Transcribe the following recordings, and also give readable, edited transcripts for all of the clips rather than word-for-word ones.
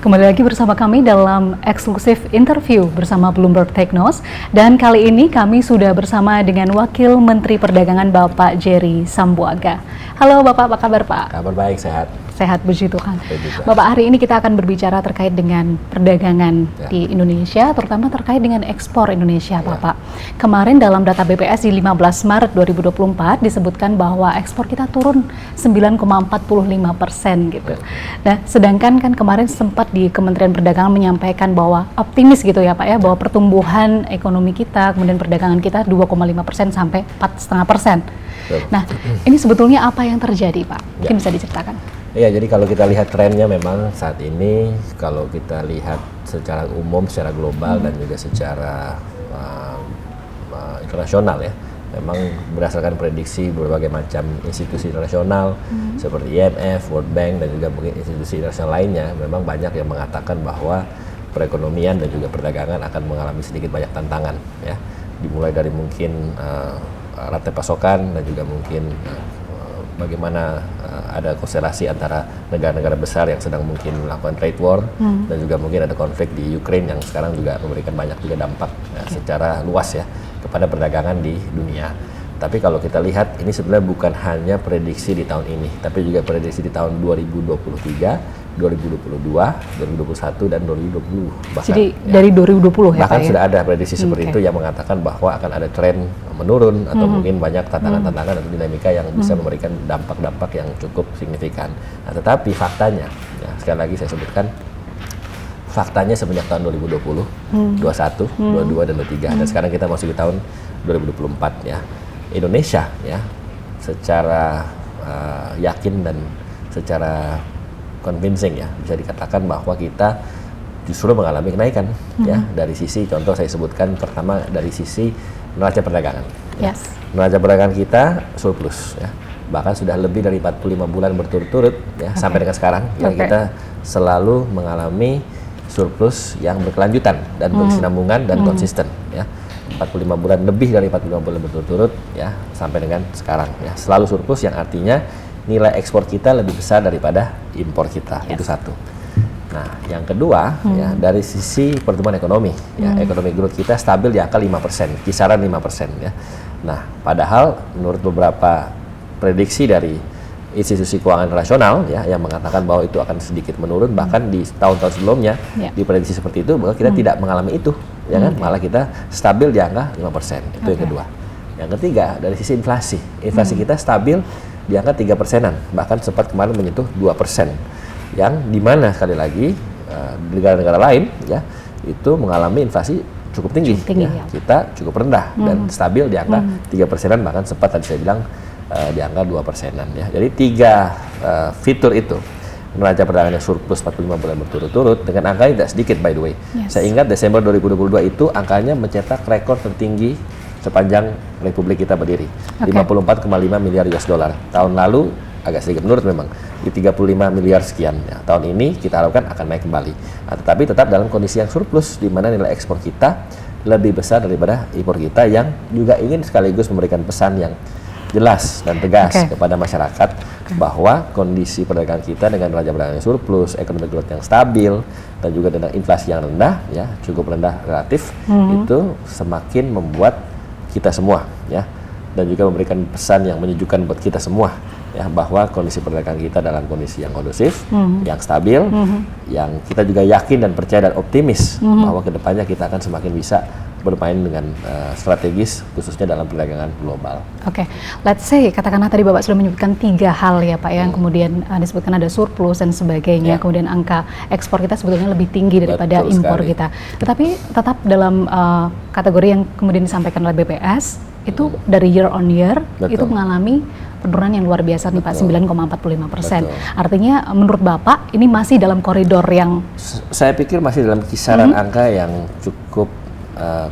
Kembali lagi bersama kami dalam eksklusif interview bersama Bloomberg Technos, dan kali ini kami sudah bersama dengan Wakil Menteri Perdagangan Bapak Jerry Sambuaga. Halo Bapak, apa kabar Pak? Kabar baik, sehat. Sehat, puji Tuhan. Bapak, hari ini kita akan berbicara terkait dengan perdagangan di Indonesia, terutama terkait dengan ekspor Indonesia, Bapak. Kemarin dalam data BPS di 15 Maret 2024 disebutkan bahwa ekspor kita turun 9,45% gitu. Nah, sedangkan kan kemarin sempat di Kementerian Perdagangan menyampaikan bahwa optimis gitu ya Pak ya, bahwa pertumbuhan ekonomi kita, kemudian perdagangan kita 2,5% sampai 4,5%. Nah, ini sebetulnya apa yang terjadi Pak? Mungkin bisa diceritakan. Iya, jadi kalau kita lihat trennya memang saat ini, kalau kita lihat secara umum, secara global dan juga secara internasional ya, memang berdasarkan prediksi berbagai macam institusi internasional seperti IMF, World Bank dan juga mungkin institusi internasional lainnya, memang banyak yang mengatakan bahwa perekonomian dan juga perdagangan akan mengalami sedikit banyak tantangan ya, dimulai dari mungkin rantai pasokan dan juga mungkin bagaimana ada konstelasi antara negara-negara besar yang sedang mungkin melakukan trade war dan juga mungkin ada konflik di Ukraine yang sekarang juga memberikan banyak juga dampak secara luas ya kepada perdagangan di dunia. Tapi kalau kita lihat ini sebenarnya bukan hanya prediksi di tahun ini, tapi juga prediksi di tahun 2023, 2022, 2021 dan 2020 bahkan. Jadi ya, dari 2020 ya bahkan Pak, sudah ada prediksi seperti itu yang mengatakan bahwa akan ada tren menurun atau mungkin banyak tantangan-tantangan atau dinamika yang bisa memberikan dampak-dampak yang cukup signifikan. Nah, tetapi faktanya, ya, sekali lagi saya sebutkan, faktanya semenjak tahun 2020, 21, 22 dan 23 dan sekarang kita masuk di tahun 2024 ya. Indonesia ya secara yakin dan secara convincing ya bisa dikatakan bahwa kita justru mengalami kenaikan ya, dari sisi contoh saya sebutkan pertama dari sisi neraca perdagangan. Ya. Neraca perdagangan kita surplus ya. Bahkan sudah lebih dari 45 bulan berturut-turut ya sampai dengan sekarang ya kita selalu mengalami surplus yang berkelanjutan dan berkesinambungan dan konsisten ya. 45 bulan, lebih dari 45 bulan berturut-turut ya sampai dengan sekarang ya, selalu surplus yang artinya nilai ekspor kita lebih besar daripada impor kita. Itu satu. Nah, yang kedua ya dari sisi pertumbuhan ekonomi ya, ekonomi growth kita stabil di angka 5%, kisaran 5% ya. Nah, padahal menurut beberapa prediksi dari institusi keuangan internasional ya yang mengatakan bahwa itu akan sedikit menurun, bahkan di tahun-tahun sebelumnya diprediksi seperti itu bahwa kita tidak mengalami itu ya kan, malah kita stabil di angka 5%. Itu yang kedua. Yang ketiga dari sisi inflasi kita stabil di angka 3%-an, bahkan sempat kemarin menyentuh 2%, yang dimana sekali lagi negara-negara lain ya itu mengalami inflasi cukup tinggi ya. Kita cukup rendah dan stabil di angka 3%-an, bahkan sempat tadi saya bilang di angka 2%-an ya. Jadi tiga fitur itu, neraca perdagangan yang surplus 45 bulan berturut-turut dengan angka yang tidak sedikit by the way. Saya ingat Desember 2022 itu angkanya mencetak rekor tertinggi sepanjang Republik kita berdiri, 54,5 miliar US dollar. Tahun lalu agak sedikit menurun memang di 35 miliar sekian ya. Tahun ini kita harapkan akan naik kembali. Nah, tetapi tetap dalam kondisi yang surplus di mana nilai ekspor kita lebih besar daripada impor kita, yang juga ingin sekaligus memberikan pesan yang jelas dan tegas kepada masyarakat bahwa kondisi perdagangan kita dengan neraca perdagangan yang surplus, ekonomi growth yang stabil, dan juga dengan inflasi yang rendah ya, cukup rendah relatif, itu semakin membuat kita semua ya, dan juga memberikan pesan yang menyejukkan buat kita semua ya, bahwa kondisi perdagangan kita dalam kondisi yang kondusif, yang stabil, yang kita juga yakin dan percaya dan optimis bahwa kedepannya kita akan semakin bisa bermain dengan strategis khususnya dalam perdagangan global. Let's say katakanlah tadi Bapak sudah menyebutkan 3 hal ya Pak yang kemudian disebutkan ada surplus dan sebagainya, kemudian angka ekspor kita sebetulnya lebih tinggi daripada impor kita. Tetapi tetap dalam kategori yang kemudian disampaikan oleh BPS itu dari year on year itu mengalami penurunan yang luar biasa nih Pak, 9,45%. Artinya menurut Bapak ini masih dalam koridor yang saya pikir masih dalam kisaran angka yang cukup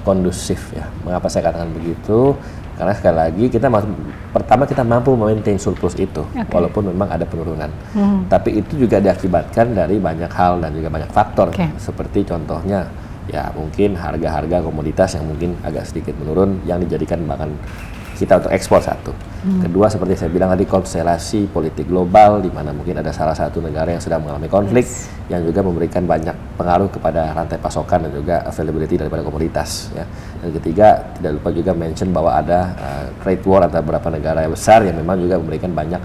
kondusif ya. Mengapa saya katakan begitu? Karena sekali lagi pertama kita mampu memaintain surplus itu walaupun memang ada penurunan. Tapi itu juga diakibatkan dari banyak hal dan juga banyak faktor seperti contohnya ya mungkin harga-harga komoditas yang mungkin agak sedikit menurun yang dijadikan bahkan kita untuk ekspor satu. Kedua, seperti saya bilang tadi, konstelasi politik global di mana mungkin ada salah satu negara yang sedang mengalami konflik yang juga memberikan banyak pengaruh kepada rantai pasokan dan juga availability daripada komoditas ya. Dan ketiga, tidak lupa juga mention bahwa ada trade war antara beberapa negara yang besar yang memang juga memberikan banyak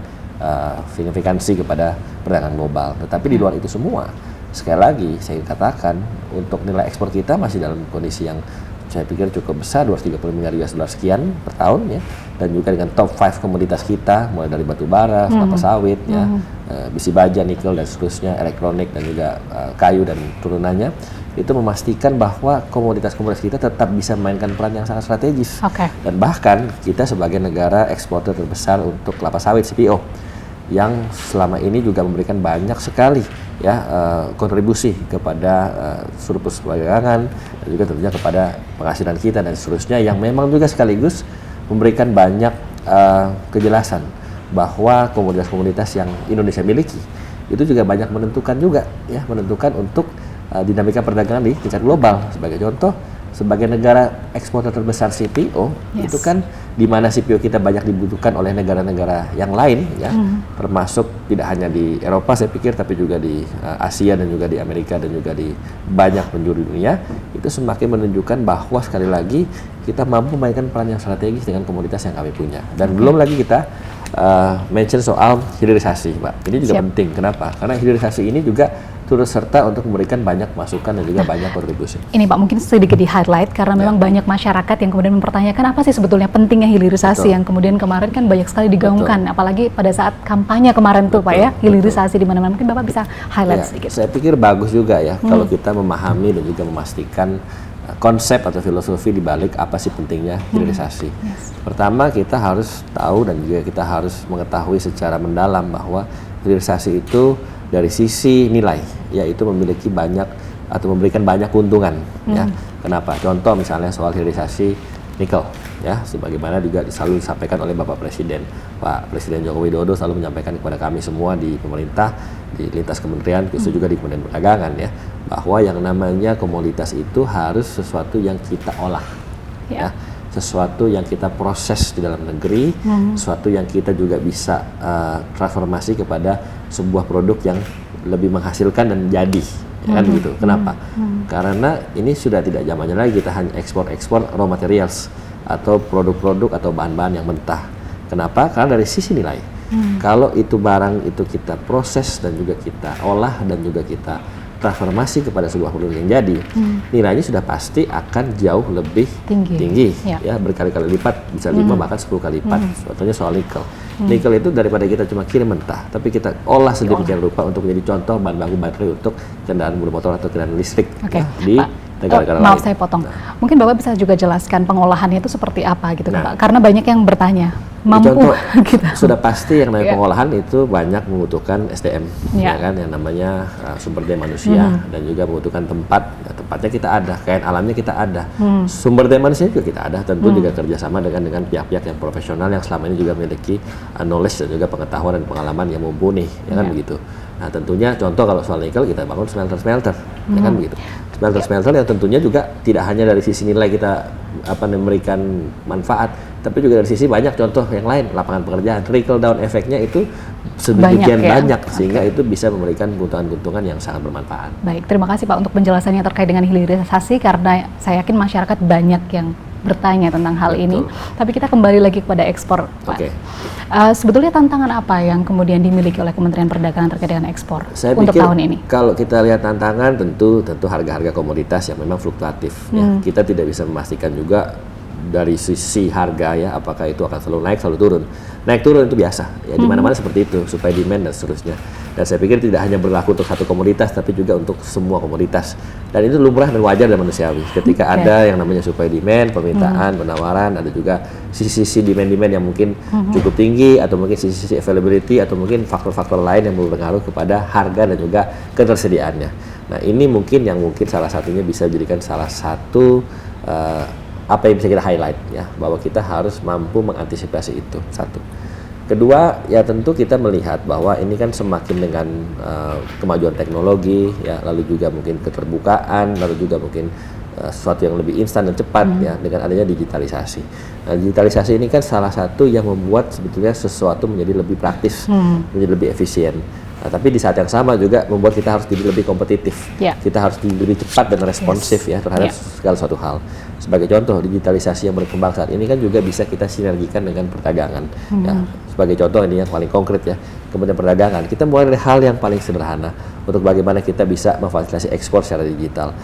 signifikansi kepada perdagangan global. Tetapi di luar itu semua, sekali lagi saya katakan untuk nilai ekspor kita masih dalam kondisi yang saya pikir cukup besar, 230 miliar US dollar sekian per tahun ya, dan juga dengan top 5 komoditas kita mulai dari batu bara, kelapa sawit ya, besi baja, nikel dan seterusnya, elektronik dan juga kayu dan turunannya, itu memastikan bahwa komoditas-komoditas kita tetap bisa memainkan peran yang sangat strategis. Dan bahkan kita sebagai negara eksportir terbesar untuk kelapa sawit CPO yang selama ini juga memberikan banyak sekali ya kontribusi kepada surplus perdagangan dan juga tentunya kepada penghasilan kita dan seterusnya, yang memang juga sekaligus memberikan banyak kejelasan bahwa komoditas-komoditas yang Indonesia miliki itu juga banyak menentukan juga ya, menentukan untuk dinamika perdagangan di tingkat global. Sebagai contoh, sebagai negara eksportir terbesar CPO, itu kan di mana CPO kita banyak dibutuhkan oleh negara-negara yang lain ya, termasuk tidak hanya di Eropa saya pikir, tapi juga di Asia dan juga di Amerika dan juga di banyak penjuru dunia. Itu semakin menunjukkan bahwa sekali lagi kita mampu memainkan peran yang strategis dengan komoditas yang kami punya. Dan belum lagi kita mention soal hilirisasi, Pak. Ini juga penting. Kenapa? Karena hilirisasi ini juga turut serta untuk memberikan banyak masukan dan juga banyak kontribusi. Ini Pak mungkin sedikit di-highlight karena memang banyak masyarakat yang kemudian mempertanyakan apa sih sebetulnya pentingnya hilirisasi yang kemudian kemarin kan banyak sekali digaungkan, apalagi pada saat kampanye kemarin tuh Pak ya, hilirisasi di mana-mana. Mungkin Bapak bisa highlight sedikit. Saya pikir bagus juga ya kalau kita memahami dan juga memastikan konsep atau filosofi di balik apa sih pentingnya hilirisasi. Pertama, kita harus tahu dan juga kita harus mengetahui secara mendalam bahwa hilirisasi itu dari sisi nilai, yaitu memiliki banyak atau memberikan banyak keuntungan. Ya, kenapa? Contoh misalnya soal hilirisasi nikel, ya, sebagaimana juga selalu disampaikan oleh Bapak Presiden, Pak Presiden Joko Widodo selalu menyampaikan kepada kami semua di pemerintah, di lintas kementerian, khusus juga di Kementerian Perdagangan, ya, bahwa yang namanya komoditas itu harus sesuatu yang kita olah, ya, sesuatu yang kita proses di dalam negeri, sesuatu yang kita juga bisa transformasi kepada sebuah produk yang lebih menghasilkan dan jadi, ya kan gitu. Kenapa? Karena ini sudah tidak zamannya lagi kita hanya ekspor raw materials atau produk-produk atau bahan-bahan yang mentah. Kenapa? Karena dari sisi nilai, kalau itu barang itu kita proses dan juga kita olah dan juga kita transformasi kepada sebuah produk yang jadi, nilainya sudah pasti akan jauh lebih tinggi ya, berkali-kali lipat, bisa 5 bahkan 10 kali lipat. Contohnya soal nikel. Nikel itu daripada kita cuma kirim mentah, tapi kita olah sedemikian rupa untuk menjadi contoh bahan baku baterai untuk kendaraan bermotor atau kendaraan listrik di negara-negara lain. Maaf saya potong. Mungkin Bapak bisa juga jelaskan pengolahannya itu seperti apa gitu kan Pak? Karena banyak yang bertanya. Mampu contoh, kita. Sudah pasti yang namanya pengolahan itu banyak membutuhkan SDM, ya kan, yang namanya sumber daya manusia dan juga membutuhkan tempat. Ya, tempatnya kita ada, kain alamnya kita ada, sumber daya manusia juga kita ada. Tentu juga kerjasama dengan pihak-pihak yang profesional yang selama ini juga memiliki knowledge dan juga pengetahuan dan pengalaman yang mumpuni, ya kan begitu. Nah tentunya contoh kalau soal nikel kita bangun smelter-smelter, ya kan begitu. Smelter-smelter yang tentunya juga tidak hanya dari sisi nilai kita memberikan manfaat, tapi juga dari sisi banyak contoh yang lain, lapangan pekerjaan, trickle down efeknya itu sedemikian banyak sehingga itu bisa memberikan keuntungan-keuntungan yang sangat bermanfaat. Baik, terima kasih Pak untuk penjelasannya terkait dengan hilirisasi, karena saya yakin masyarakat banyak yang bertanya tentang hal ini. Tapi kita kembali lagi kepada ekspor, Pak. Sebetulnya tantangan apa yang kemudian dimiliki oleh Kementerian Perdagangan terkait dengan ekspor untuk tahun ini? Kalau kita lihat tantangan, tentu harga-harga komoditas yang memang fluktuatif. Ya. Kita tidak bisa memastikan juga dari sisi harga ya, apakah itu akan selalu naik, selalu turun. Naik turun itu biasa, ya di mana-mana seperti itu, supply demand dan seterusnya. Dan saya pikir tidak hanya berlaku untuk satu komoditas, tapi juga untuk semua komoditas. Dan itu lumrah dan wajar dan manusiawi. Ketika ada yang namanya supply demand, permintaan, penawaran, ada juga sisi-sisi demand-demand yang mungkin cukup tinggi, atau mungkin sisi-sisi availability, atau mungkin faktor-faktor lain yang berpengaruh kepada harga dan juga ketersediaannya. Nah ini mungkin salah satunya bisa dijadikan salah satu apa yang bisa kita highlight ya, bahwa kita harus mampu mengantisipasi itu, satu. Kedua, ya tentu kita melihat bahwa ini kan semakin dengan kemajuan teknologi ya, lalu juga mungkin keterbukaan, lalu juga mungkin sesuatu yang lebih instan dan cepat ya dengan adanya digitalisasi. Nah, digitalisasi ini kan salah satu yang membuat sebetulnya sesuatu menjadi lebih praktis, menjadi lebih efisien. Nah, tapi di saat yang sama juga membuat kita harus jadi lebih kompetitif. Kita harus jadi lebih cepat dan responsif ya terhadap segala suatu hal. Sebagai contoh, digitalisasi yang berkembang saat ini kan juga bisa kita sinergikan dengan perdagangan. Ya, sebagai contoh ini yang paling konkret ya, kemudian perdagangan. Kita mulai dari hal yang paling sederhana untuk bagaimana kita bisa memfasilitasi ekspor secara digital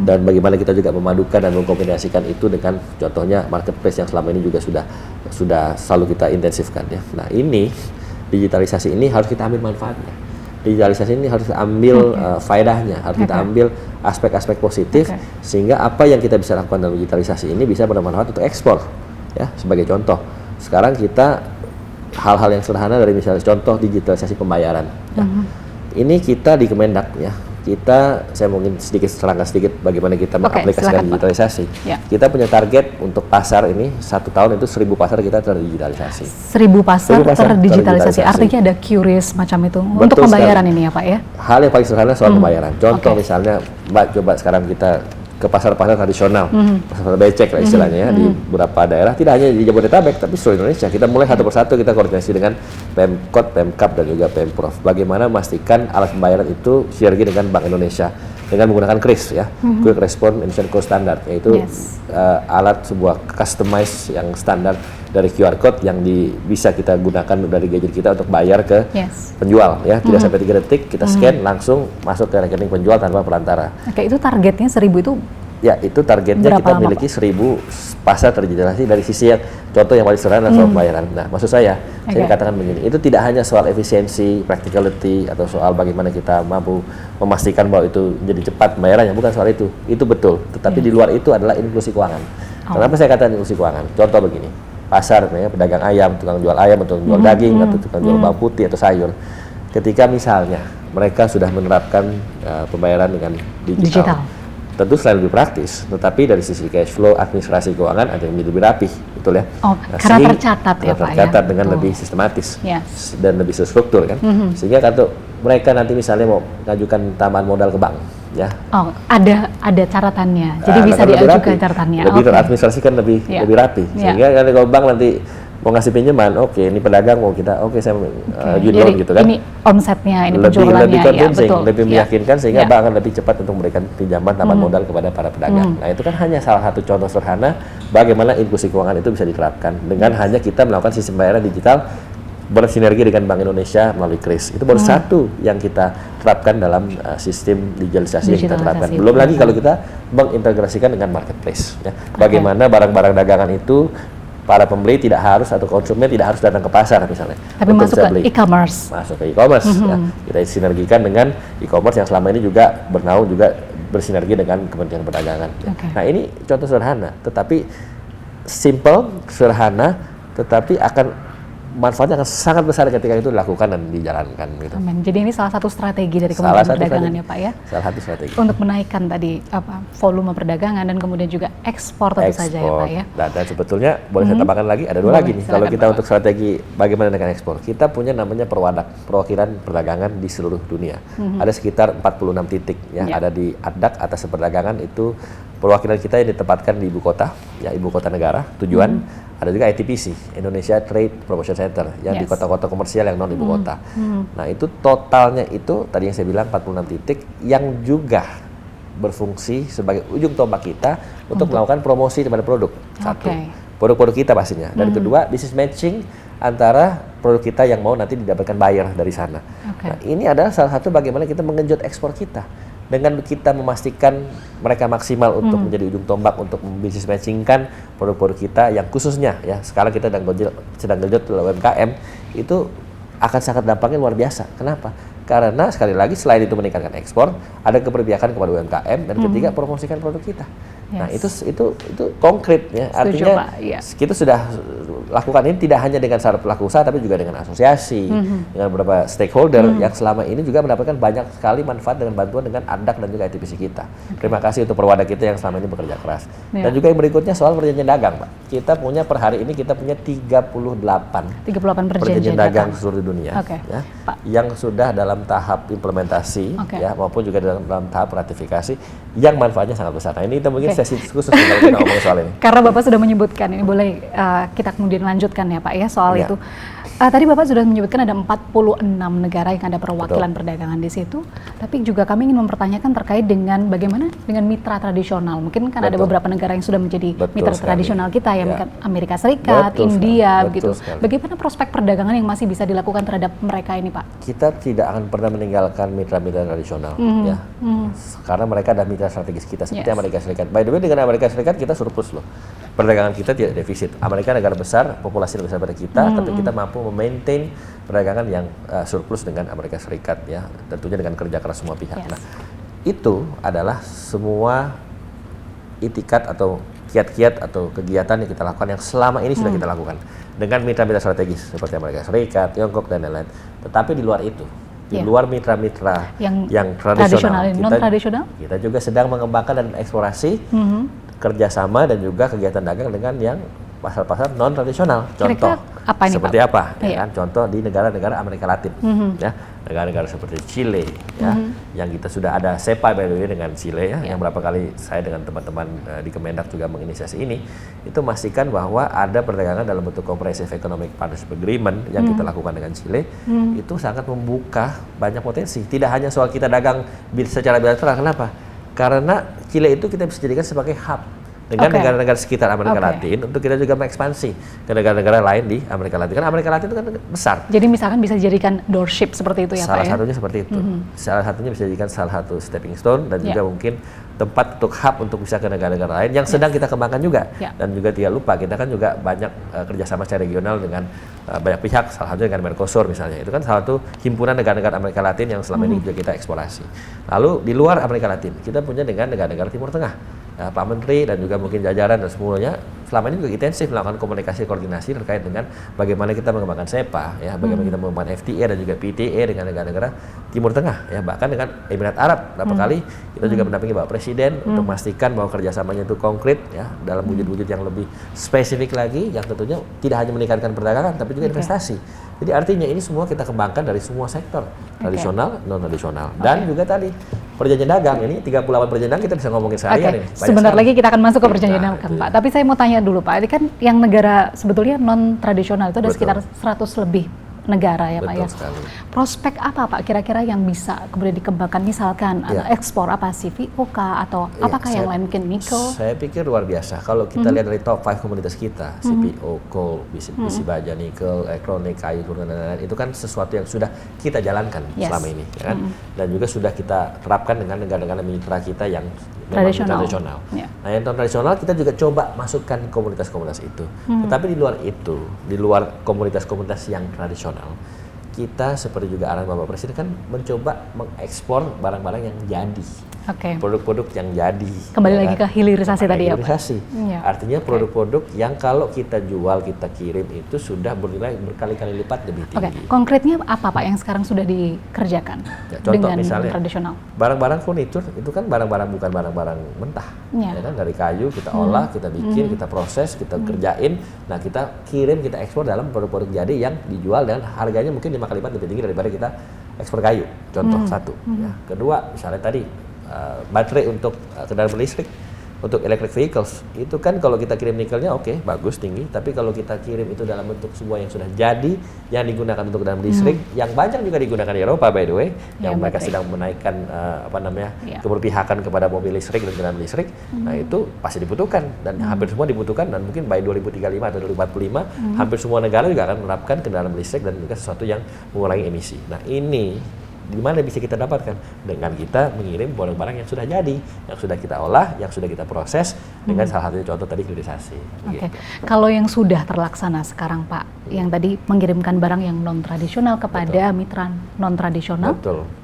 dan bagaimana kita juga memadukan dan mengkombinasikan itu dengan contohnya marketplace yang selama ini juga sudah selalu kita intensifkan ya. Nah, ini digitalisasi ini harus kita ambil manfaatnya. Digitalisasi ini harus ambil faedahnya, harus kita ambil aspek-aspek positif sehingga apa yang kita bisa lakukan dalam digitalisasi ini bisa bermanfaat untuk ekspor. Ya, sebagai contoh, sekarang kita hal-hal yang sederhana dari misalnya contoh digitalisasi pembayaran. Ya. Ini kita di Kemendak ya. Saya mungkin terangkan sedikit bagaimana kita mengaplikasikan digitalisasi. Kita punya target untuk pasar ini 1 tahun itu 1000 pasar kita terdigitalisasi. 1000 pasar terdigitalisasi. Artinya ada QRIS macam itu. Betul untuk pembayaran sekali. Ini ya Pak ya. Hal yang paling sederhana soal pembayaran. Contoh misalnya Mbak coba sekarang kita ke pasar-pasar tradisional, pasar becek lah istilahnya ya, di beberapa daerah, tidak hanya di Jabodetabek tapi seluruh Indonesia. Kita mulai satu persatu kita koordinasi dengan Pemkot, Pemkap dan juga Pemprov. Bagaimana memastikan alat pembayaran itu sinergi dengan Bank Indonesia dengan menggunakan KRIS ya, Quick Response Instant Code Standard, yaitu alat sebuah customize yang standar dari QR code yang bisa kita gunakan dari gadget kita untuk bayar ke penjual ya, tidak sampai 3 detik kita scan langsung masuk ke rekening penjual tanpa perantara. Oke, itu targetnya 1000 itu? Ya, itu targetnya kita miliki 1000 pasar terdigitalisasi dari sisi yang contoh yang paling sederhana soal pembayaran. Nah, maksud saya katakan begini, itu tidak hanya soal efisiensi, practicality atau soal bagaimana kita mampu memastikan bahwa itu menjadi cepat pembayarannya, bukan soal itu betul. Tetapi di luar itu adalah inklusi keuangan. Kenapa saya katakan inklusi keuangan? Contoh begini, pasar ya, pedagang ayam, tukang jual ayam atau jual daging atau tukang jual bawang putih atau sayur. Ketika misalnya mereka sudah menerapkan pembayaran dengan digital. Tentu selain lebih praktis, tetapi dari sisi cash flow, administrasi keuangan ada yang lebih rapi, betul ya? Karena tercatat ya Pak ya? Tercatat dengan lebih sistematis dan lebih terstruktur kan? Sehingga kalau mereka nanti misalnya mau mengajukan tambahan modal ke bank, ya? Ada catatannya, jadi bisa diajukan catatannya. Lebih teradministrasikan lebih rapi, sehingga kalau bank nanti mau ngasih pinjaman, ini pedagang mau kita, saya loan gitu kan. Ini omsetnya, ini penjualannya, lebih convincing, lebih meyakinkan sehingga bank akan lebih cepat untuk memberikan pinjaman tambahan modal kepada para pedagang. Nah, itu kan hanya salah satu contoh sederhana bagaimana inklusi keuangan itu bisa diterapkan dengan hanya kita melakukan sistem pembayaran digital bersinergi dengan Bank Indonesia melalui KRIS. Itu baru satu yang kita terapkan dalam sistem digitalisasi yang kita terapkan. Belum lagi kalau kita mengintegrasikan dengan marketplace. Ya. Bagaimana barang-barang dagangan itu para pembeli tidak harus atau konsumen tidak harus datang ke pasar misalnya. Tapi masuk ke e-commerce. Masuk ke e-commerce. Ya. Kita sinergikan dengan e-commerce yang selama ini juga bernaung juga bersinergi dengan Kementerian Perdagangan. Ya. Nah, ini contoh sederhana, tetapi simple, sederhana, tetapi akan manfaatnya akan sangat besar ketika itu dilakukan dan dijalankan. Gitu. Amin. Jadi ini salah satu strategi dari Kementerian Perdagangan ya Pak ya? Salah satu strategi. Untuk menaikkan tadi volume perdagangan dan kemudian juga ekspor tentu saja ya Pak ya? Dan sebetulnya boleh saya tambahkan lagi, ada 2 lagi nih. Kalau kita untuk strategi bagaimana dengan ekspor, kita punya namanya Perwadak, Perwakilan Perdagangan di seluruh dunia. Ada sekitar 46 titik ya, ada di ADDAK, atas perdagangan itu perwakilan kita yang ditempatkan di ibu kota, ya ibu kota negara, tujuan. Ada juga ITPC, Indonesia Trade Promotion Center, yang di kota-kota komersial yang non ibu kota. Nah, itu totalnya itu tadi yang saya bilang 46 titik yang juga berfungsi sebagai ujung tombak kita untuk melakukan promosi kepada produk. Satu, produk-produk kita pastinya. Dan kedua, business matching antara produk kita yang mau nanti didapatkan buyer dari sana. Nah, ini adalah salah satu bagaimana kita mengenjot ekspor kita. Dengan kita memastikan mereka maksimal untuk menjadi ujung tombak untuk bisnis matchingkan produk-produk kita yang khususnya ya sekarang kita sedang genjot UMKM itu akan sangat dampaknya luar biasa. Kenapa? Karena sekali lagi selain itu meningkatkan ekspor, ada keberpihakan kepada UMKM dan ketiga promosikan produk kita. Nah, itu konkret ya. Artinya kita sudah lakukan ini tidak hanya dengan para pelaku usaha tapi juga dengan asosiasi, dengan beberapa stakeholder yang selama ini juga mendapatkan banyak sekali manfaat dengan bantuan dengan ADDAK dan juga ITPC kita. Terima kasih untuk Perwadak kita yang selama ini bekerja keras. Dan juga yang berikutnya soal perjanjian dagang, Pak. Kita punya per hari ini kita punya 38 perjanjian dagang seluruh dunia ya, yang sudah dalam tahap implementasi ya maupun juga dalam tahap ratifikasi yang manfaatnya sangat besar. Nah, ini kita mungkin sesi khusus kalau kita ngomong soal ini. Karena Bapak sudah menyebutkan, ini boleh kita kemudian lanjutkan ya Pak ya soal Ya. itu. Tadi Bapak sudah menyebutkan ada 46 negara yang ada perwakilan perdagangan di situ. Tapi juga kami ingin mempertanyakan terkait dengan bagaimana dengan mitra tradisional. Mungkin kan ada beberapa negara yang sudah menjadi mitra tradisional kita ya, mungkin Amerika Serikat, India begitu. Bagaimana prospek perdagangan yang masih bisa dilakukan terhadap mereka ini Pak? Kita tidak akan pernah meninggalkan mitra-mitra tradisional ya. Karena mereka adalah mitra strategis kita seperti Amerika Serikat. By the way, dengan Amerika Serikat kita surplus loh. Perdagangan kita tidak defisit. Amerika negara besar, populasi lebih besar dari kita, tapi kita mampu memaintain perdagangan yang surplus dengan Amerika Serikat ya. Tentunya dengan kerja keras semua pihak. Nah, itu adalah semua itikat atau kiat-kiat atau kegiatan yang kita lakukan yang selama ini sudah kita lakukan dengan mitra-mitra strategis seperti Amerika Serikat, Tiongkok dan lain-lain. Tetapi di luar itu, di luar mitra-mitra yang tradisional, non-tradisional, kita juga sedang mengembangkan dan eksplorasi kerjasama dan juga kegiatan dagang dengan yang pasar-pasar non tradisional. Contoh apa ini, seperti Pak? apa? Ya kan? Contoh di negara-negara Amerika Latin, ya negara-negara seperti Chile, ya yang kita sudah ada SEPA by the way dengan Chile ya, yang berapa kali saya dengan teman-teman di Kemendak juga menginisiasi ini, itu memastikan bahwa ada perdagangan dalam bentuk Comprehensive Economic Partnership Agreement yang kita lakukan dengan Chile, itu sangat membuka banyak potensi. Tidak hanya soal kita dagang secara bilateral, kenapa? Karena Chile itu kita bisa jadikan sebagai hub dengan negara-negara sekitar Amerika Latin untuk kita juga mengekspansi ke negara-negara lain di Amerika Latin. Karena Amerika Latin itu kan besar. Jadi misalkan bisa dijadikan doorship seperti itu ya Pak ya? Salah satunya seperti itu. Salah satunya bisa dijadikan salah satu stepping stone dan juga mungkin tempat untuk hub untuk bisa ke negara-negara lain yang sedang kita kembangkan juga. Dan juga tidak lupa kita kan juga banyak kerjasama secara regional dengan banyak pihak, salah satunya dengan Mercosur misalnya. Itu kan salah satu himpunan negara-negara Amerika Latin yang selama ini juga kita eksplorasi. Lalu di luar Amerika Latin kita punya dengan negara-negara Timur Tengah. Pak Menteri dan juga mungkin jajaran dan semuanya selama ini juga intensif melakukan komunikasi koordinasi terkait dengan bagaimana kita mengembangkan SEPA ya, bagaimana kita mengembangkan FTA dan juga PTA dengan negara-negara Timur Tengah ya, bahkan dengan Emirat Arab berapa kali kita juga mendampingi Bapak Presiden untuk memastikan bahwa kerjasamanya itu konkret ya dalam wujud-wujud yang lebih spesifik lagi yang tentunya tidak hanya meningkatkan perdagangan tapi juga investasi. Jadi artinya ini semua kita kembangkan dari semua sektor tradisional, non tradisional dan juga tadi perjanjian dagang ini 38 perjanjian dagang kita bisa ngomongin seharian ini. Sebentar lagi kita akan masuk ke perjanjian dagang Pak. Tapi saya mau tanya dulu Pak, ini kan yang negara sebetulnya non tradisional itu ada sekitar 100 lebih negara ya Pak ya. Prospek apa Pak kira-kira yang bisa kemudian dikembangkan misalkan ekspor apa CVOK atau apakah yang lain mungkin nikel? Saya pikir luar biasa. Kalau kita lihat dari top 5 komunitas kita, CPO, coal, besi baja, nikel, elektronik, kayu, dan lain-lain, itu kan sesuatu yang sudah kita jalankan selama ini, ya kan? Dan juga sudah kita terapkan dengan negara-negara mitra kita yang tradisional. Nah, yang tradisional kita juga coba masukkan komunitas-komunitas itu. Tetapi di luar itu, di luar komunitas-komunitas yang tradisional, kita seperti juga arahan Bapak Presiden kan mencoba mengekspor barang-barang yang jadi. Produk-produk yang jadi. Kembali lagi ke hilirisasi tadi ya Pak? Hilirisasi. Artinya produk-produk yang kalau kita jual, kita kirim itu sudah bernilai berkali-kali lipat lebih tinggi. Konkretnya apa Pak yang sekarang sudah dikerjakan contoh dengan misalnya, tradisional? Barang-barang furniture itu kan barang-barang bukan barang-barang mentah. Ya kan? Dari kayu kita olah, kita bikin, kita proses, kita kerjain. Nah kita kirim, kita ekspor dalam produk-produk jadi yang dijual dan harganya mungkin 5 kali lipat lebih tinggi daripada kita ekspor kayu. Contoh satu. Ya. Kedua misalnya tadi baterai untuk kendaraan berlistrik, untuk electric vehicles itu kan kalau kita kirim nikelnya bagus tinggi, tapi kalau kita kirim itu dalam bentuk sebuah yang sudah jadi yang digunakan untuk kendaraan listrik yang banyak juga digunakan di Eropa by the way, yang mereka sedang menaikkan keberpihakan kepada mobil listrik dan kendaraan listrik. Nah itu pasti dibutuhkan dan hampir semua dibutuhkan dan mungkin by 2035 atau 2045 hampir semua negara juga akan menerapkan kendaraan listrik dan juga sesuatu yang mengurangi emisi. Nah ini di mana bisa kita dapatkan? Dengan kita mengirim barang-barang yang sudah jadi, yang sudah kita olah, yang sudah kita proses dengan salah satu contoh tadi hilirisasi. Gitu. Kalau yang sudah terlaksana sekarang Pak, yang tadi mengirimkan barang yang non tradisional kepada mitra non tradisional,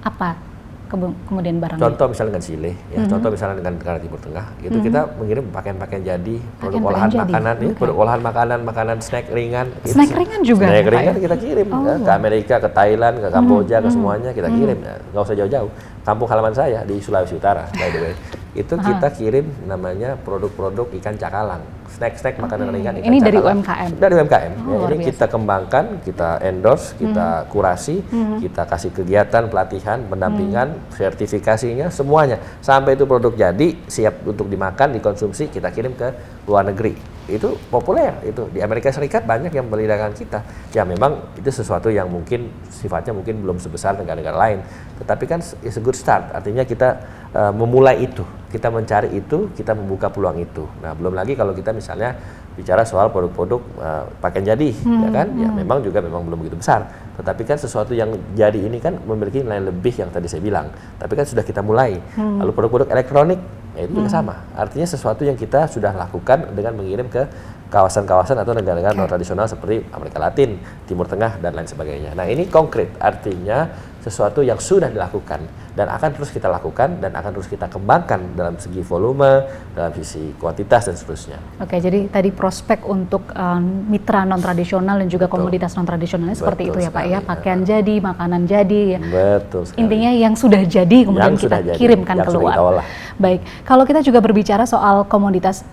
apa kemudian barang? Contoh misalnya dengan Chile, ya. Contoh misalnya dengan negara Timur Tengah, itu kita mengirim pakaian-pakaian jadi, produk olahan makanan, produk olahan makanan, snack ringan. Snack ringan juga. Snack ringan kita kirim ke Amerika, ke Thailand, ke Kamboja, ke semuanya kita kirim. Nggak usah jauh-jauh. Kampung halaman saya di Sulawesi Utara, by the way. itu kita kirim namanya produk-produk ikan cakalang, snack makanan ringan ikan ini cakalang. dari UMKM? Dari UMKM. Luar Ini biasa. kita kembangkan, kita endorse, kita kurasi, kita kasih kegiatan, pelatihan, pendampingan, sertifikasinya, semuanya. Sampai itu produk jadi, siap untuk dimakan, dikonsumsi, kita kirim ke luar negeri. Itu populer, itu di Amerika Serikat banyak yang beli dagangan kita. Ya memang itu sesuatu yang mungkin sifatnya mungkin belum sebesar negara-negara lain, tetapi kan is a good start. Artinya kita memulai itu, kita mencari itu, kita membuka peluang itu. Nah belum lagi kalau kita misalnya bicara soal produk-produk pakaian jadi, ya kan, ya memang belum begitu besar. Tetapi kan sesuatu yang jadi ini kan memiliki nilai lebih yang tadi saya bilang. Tapi kan sudah kita mulai. Lalu produk-produk elektronik, ya itu juga sama. Artinya sesuatu yang kita sudah lakukan dengan mengirim ke kawasan-kawasan atau negara-negara non tradisional seperti Amerika Latin, Timur Tengah, dan lain sebagainya. Nah ini konkret, artinya sesuatu yang sudah dilakukan dan akan terus kita lakukan dan akan terus kita kembangkan dalam segi volume, dalam sisi kuantitas dan seterusnya. Oke, jadi tadi prospek untuk mitra non tradisional dan juga komoditas non tradisionalnya seperti itu ya Pak ya, pakaian jadi, makanan jadi ya. Betul sekali. Intinya yang sudah jadi kemudian Yang kita sudah kirimkan yang keluar. sudah kita olah. Baik, kalau kita juga berbicara soal komoditas,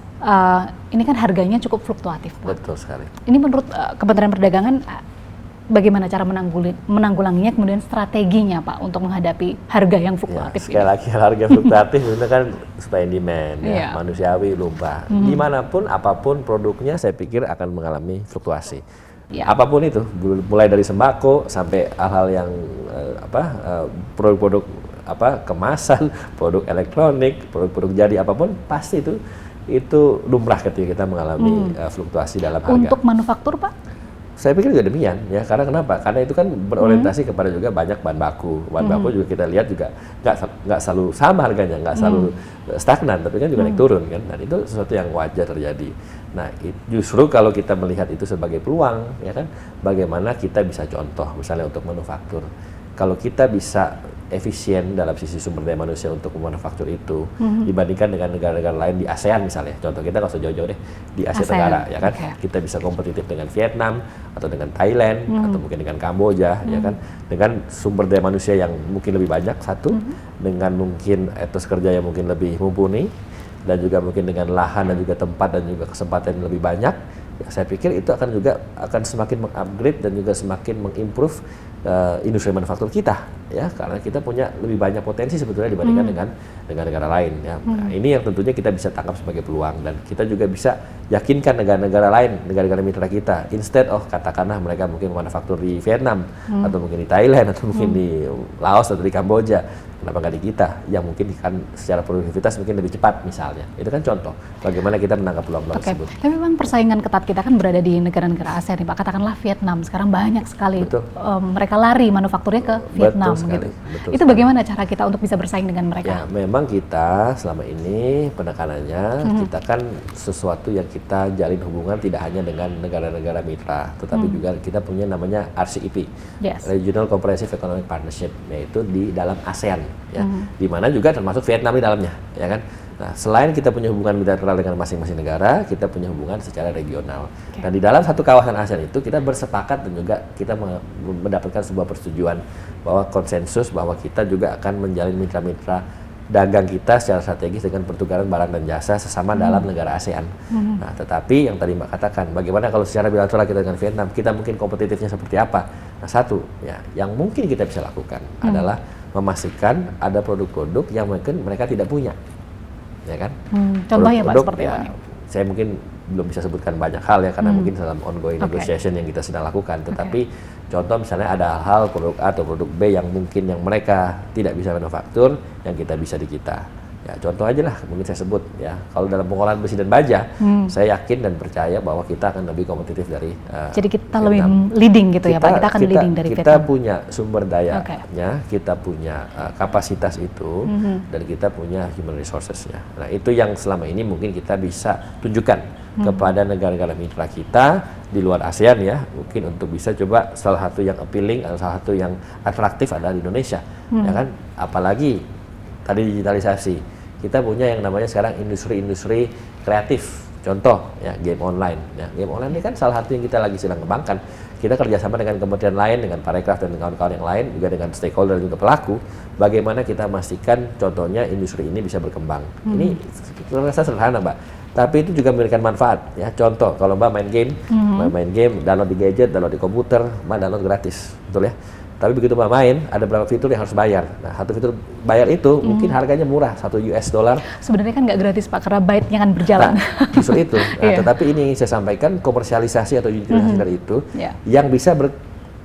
ini kan harganya cukup fluktuatif Pak. Betul sekali. Ini menurut Kementerian Perdagangan bagaimana cara menanggulanginya, kemudian strateginya Pak untuk menghadapi harga yang fluktuatif Ya, sekali lagi harga fluktuatif itu kan supply and demand, Iya. manusiawi, lumrah. Dimanapun, apapun produknya saya pikir akan mengalami fluktuasi. Ya. Apapun itu, mulai dari sembako sampai hal-hal yang produk-produk kemasan, produk elektronik, produk-produk jadi apapun, pasti itu lumrah ketika kita mengalami fluktuasi dalam harga. Untuk manufaktur Pak? Saya pikir juga demikian ya, karena kenapa? Karena itu kan berorientasi kepada juga banyak bahan baku. Bahan baku juga kita lihat juga nggak selalu sama harganya, nggak selalu stagnan, tapi kan juga naik turun kan. Dan itu sesuatu yang wajar terjadi. Nah, justru kalau kita melihat itu sebagai peluang, ya kan, bagaimana kita bisa contoh, misalnya untuk manufaktur. Kalau kita bisa efisien dalam sisi sumber daya manusia untuk memanufaktur itu dibandingkan dengan negara-negara lain di ASEAN misalnya, contoh kita nggak usah jauh-jauh deh di Asia Tenggara ya kan, kita bisa kompetitif dengan Vietnam atau dengan Thailand atau mungkin dengan Kamboja ya kan, dengan sumber daya manusia yang mungkin lebih banyak satu, dengan mungkin etos kerja yang mungkin lebih mumpuni, dan juga mungkin dengan lahan dan juga tempat dan juga kesempatan yang lebih banyak. Ya, saya pikir itu akan semakin mengupgrade dan juga semakin mengimprove industri manufaktur kita ya, karena kita punya lebih banyak potensi sebetulnya dibandingkan dengan negara-negara lain ya. Nah, ini yang tentunya kita bisa tangkap sebagai peluang dan kita juga bisa yakinkan negara-negara lain, negara-negara mitra kita, instead of katakanlah mereka mungkin manufaktur di Vietnam atau mungkin di Thailand atau mungkin di Laos atau di Kamboja, kenapa nggak di kita yang mungkin kan secara produktivitas mungkin lebih cepat misalnya. Itu kan contoh bagaimana kita menangkap peluang-peluang tersebut. Tapi memang persaingan ketat kita kan berada di negara-negara ASEAN nih Pak, katakanlah Vietnam sekarang banyak sekali mereka lari manufakturnya ke Vietnam gitu. Itu bagaimana cara kita untuk bisa bersaing dengan mereka? Ya, memang kita selama ini penekanannya kita kan sesuatu yang kita jalin hubungan tidak hanya dengan negara-negara mitra, tetapi juga kita punya namanya RCEP, Regional Comprehensive Economic Partnership, yaitu di dalam ASEAN, ya, di mana juga termasuk Vietnam di dalamnya, ya kan. Nah, selain kita punya hubungan bilateral dengan masing-masing negara, kita punya hubungan secara regional. Dan di dalam satu kawasan ASEAN itu kita bersepakat dan juga kita mendapatkan sebuah persetujuan bahwa konsensus bahwa kita juga akan menjalin mitra-mitra dagang kita secara strategis dengan pertukaran barang dan jasa sesama dalam negara ASEAN. Nah, tetapi yang tadi Mbak katakan, bagaimana kalau secara bilateral kita dengan Vietnam, kita mungkin kompetitifnya seperti apa? Nah, satu, ya, yang mungkin kita bisa lakukan adalah memastikan ada produk-produk yang mungkin mereka tidak punya. Ya kan? Contohnya Pak seperti apa? Saya mungkin belum bisa sebutkan banyak hal ya karena mungkin dalam ongoing negotiation yang kita sedang lakukan. Tetapi contoh misalnya ada hal produk A atau produk B yang mungkin yang mereka tidak bisa manufaktur yang kita bisa di kita. Ya contoh aja lah mungkin saya sebut ya. Kalau dalam pengolahan besi dan baja, saya yakin dan percaya bahwa kita akan lebih kompetitif dari jadi kita Vietnam. lebih leading gitu ya Pak. Kita akan leading dari Vietnam. Kita punya sumber dayanya, kita punya kapasitas itu, dan kita punya human resources-nya. Nah, itu yang selama ini mungkin kita bisa tunjukkan kepada negara-negara mitra kita di luar ASEAN ya, mungkin untuk bisa coba salah satu yang appealing atau salah satu yang atraktif adalah di Indonesia. Ya kan? Apalagi tadi digitalisasi. Kita punya yang namanya sekarang industri-industri kreatif. Contoh ya game online. Ya, game online ini kan salah satu yang kita lagi sedang kembangkan. kita kerjasama dengan kementerian lain, dengan Parekraf dan kawan-kawan yang lain, juga dengan stakeholder dan juga pelaku, bagaimana kita memastikan contohnya industri ini bisa berkembang. Ini terasa sederhana, Mbak, tapi itu juga memberikan manfaat. Ya, contoh kalau Mbak main game, download di gadget, download di komputer, Mbak download gratis, betul ya? Tapi begitu Mbak main, ada beberapa fitur yang harus bayar. Nah, satu fitur bayar itu mungkin harganya murah, $1. Sebenarnya kan nggak gratis Pak, karena byte-nya kan berjalan. Nah, justru itu. Nah, tetapi ini saya sampaikan komersialisasi atau utilisasi dari itu yang bisa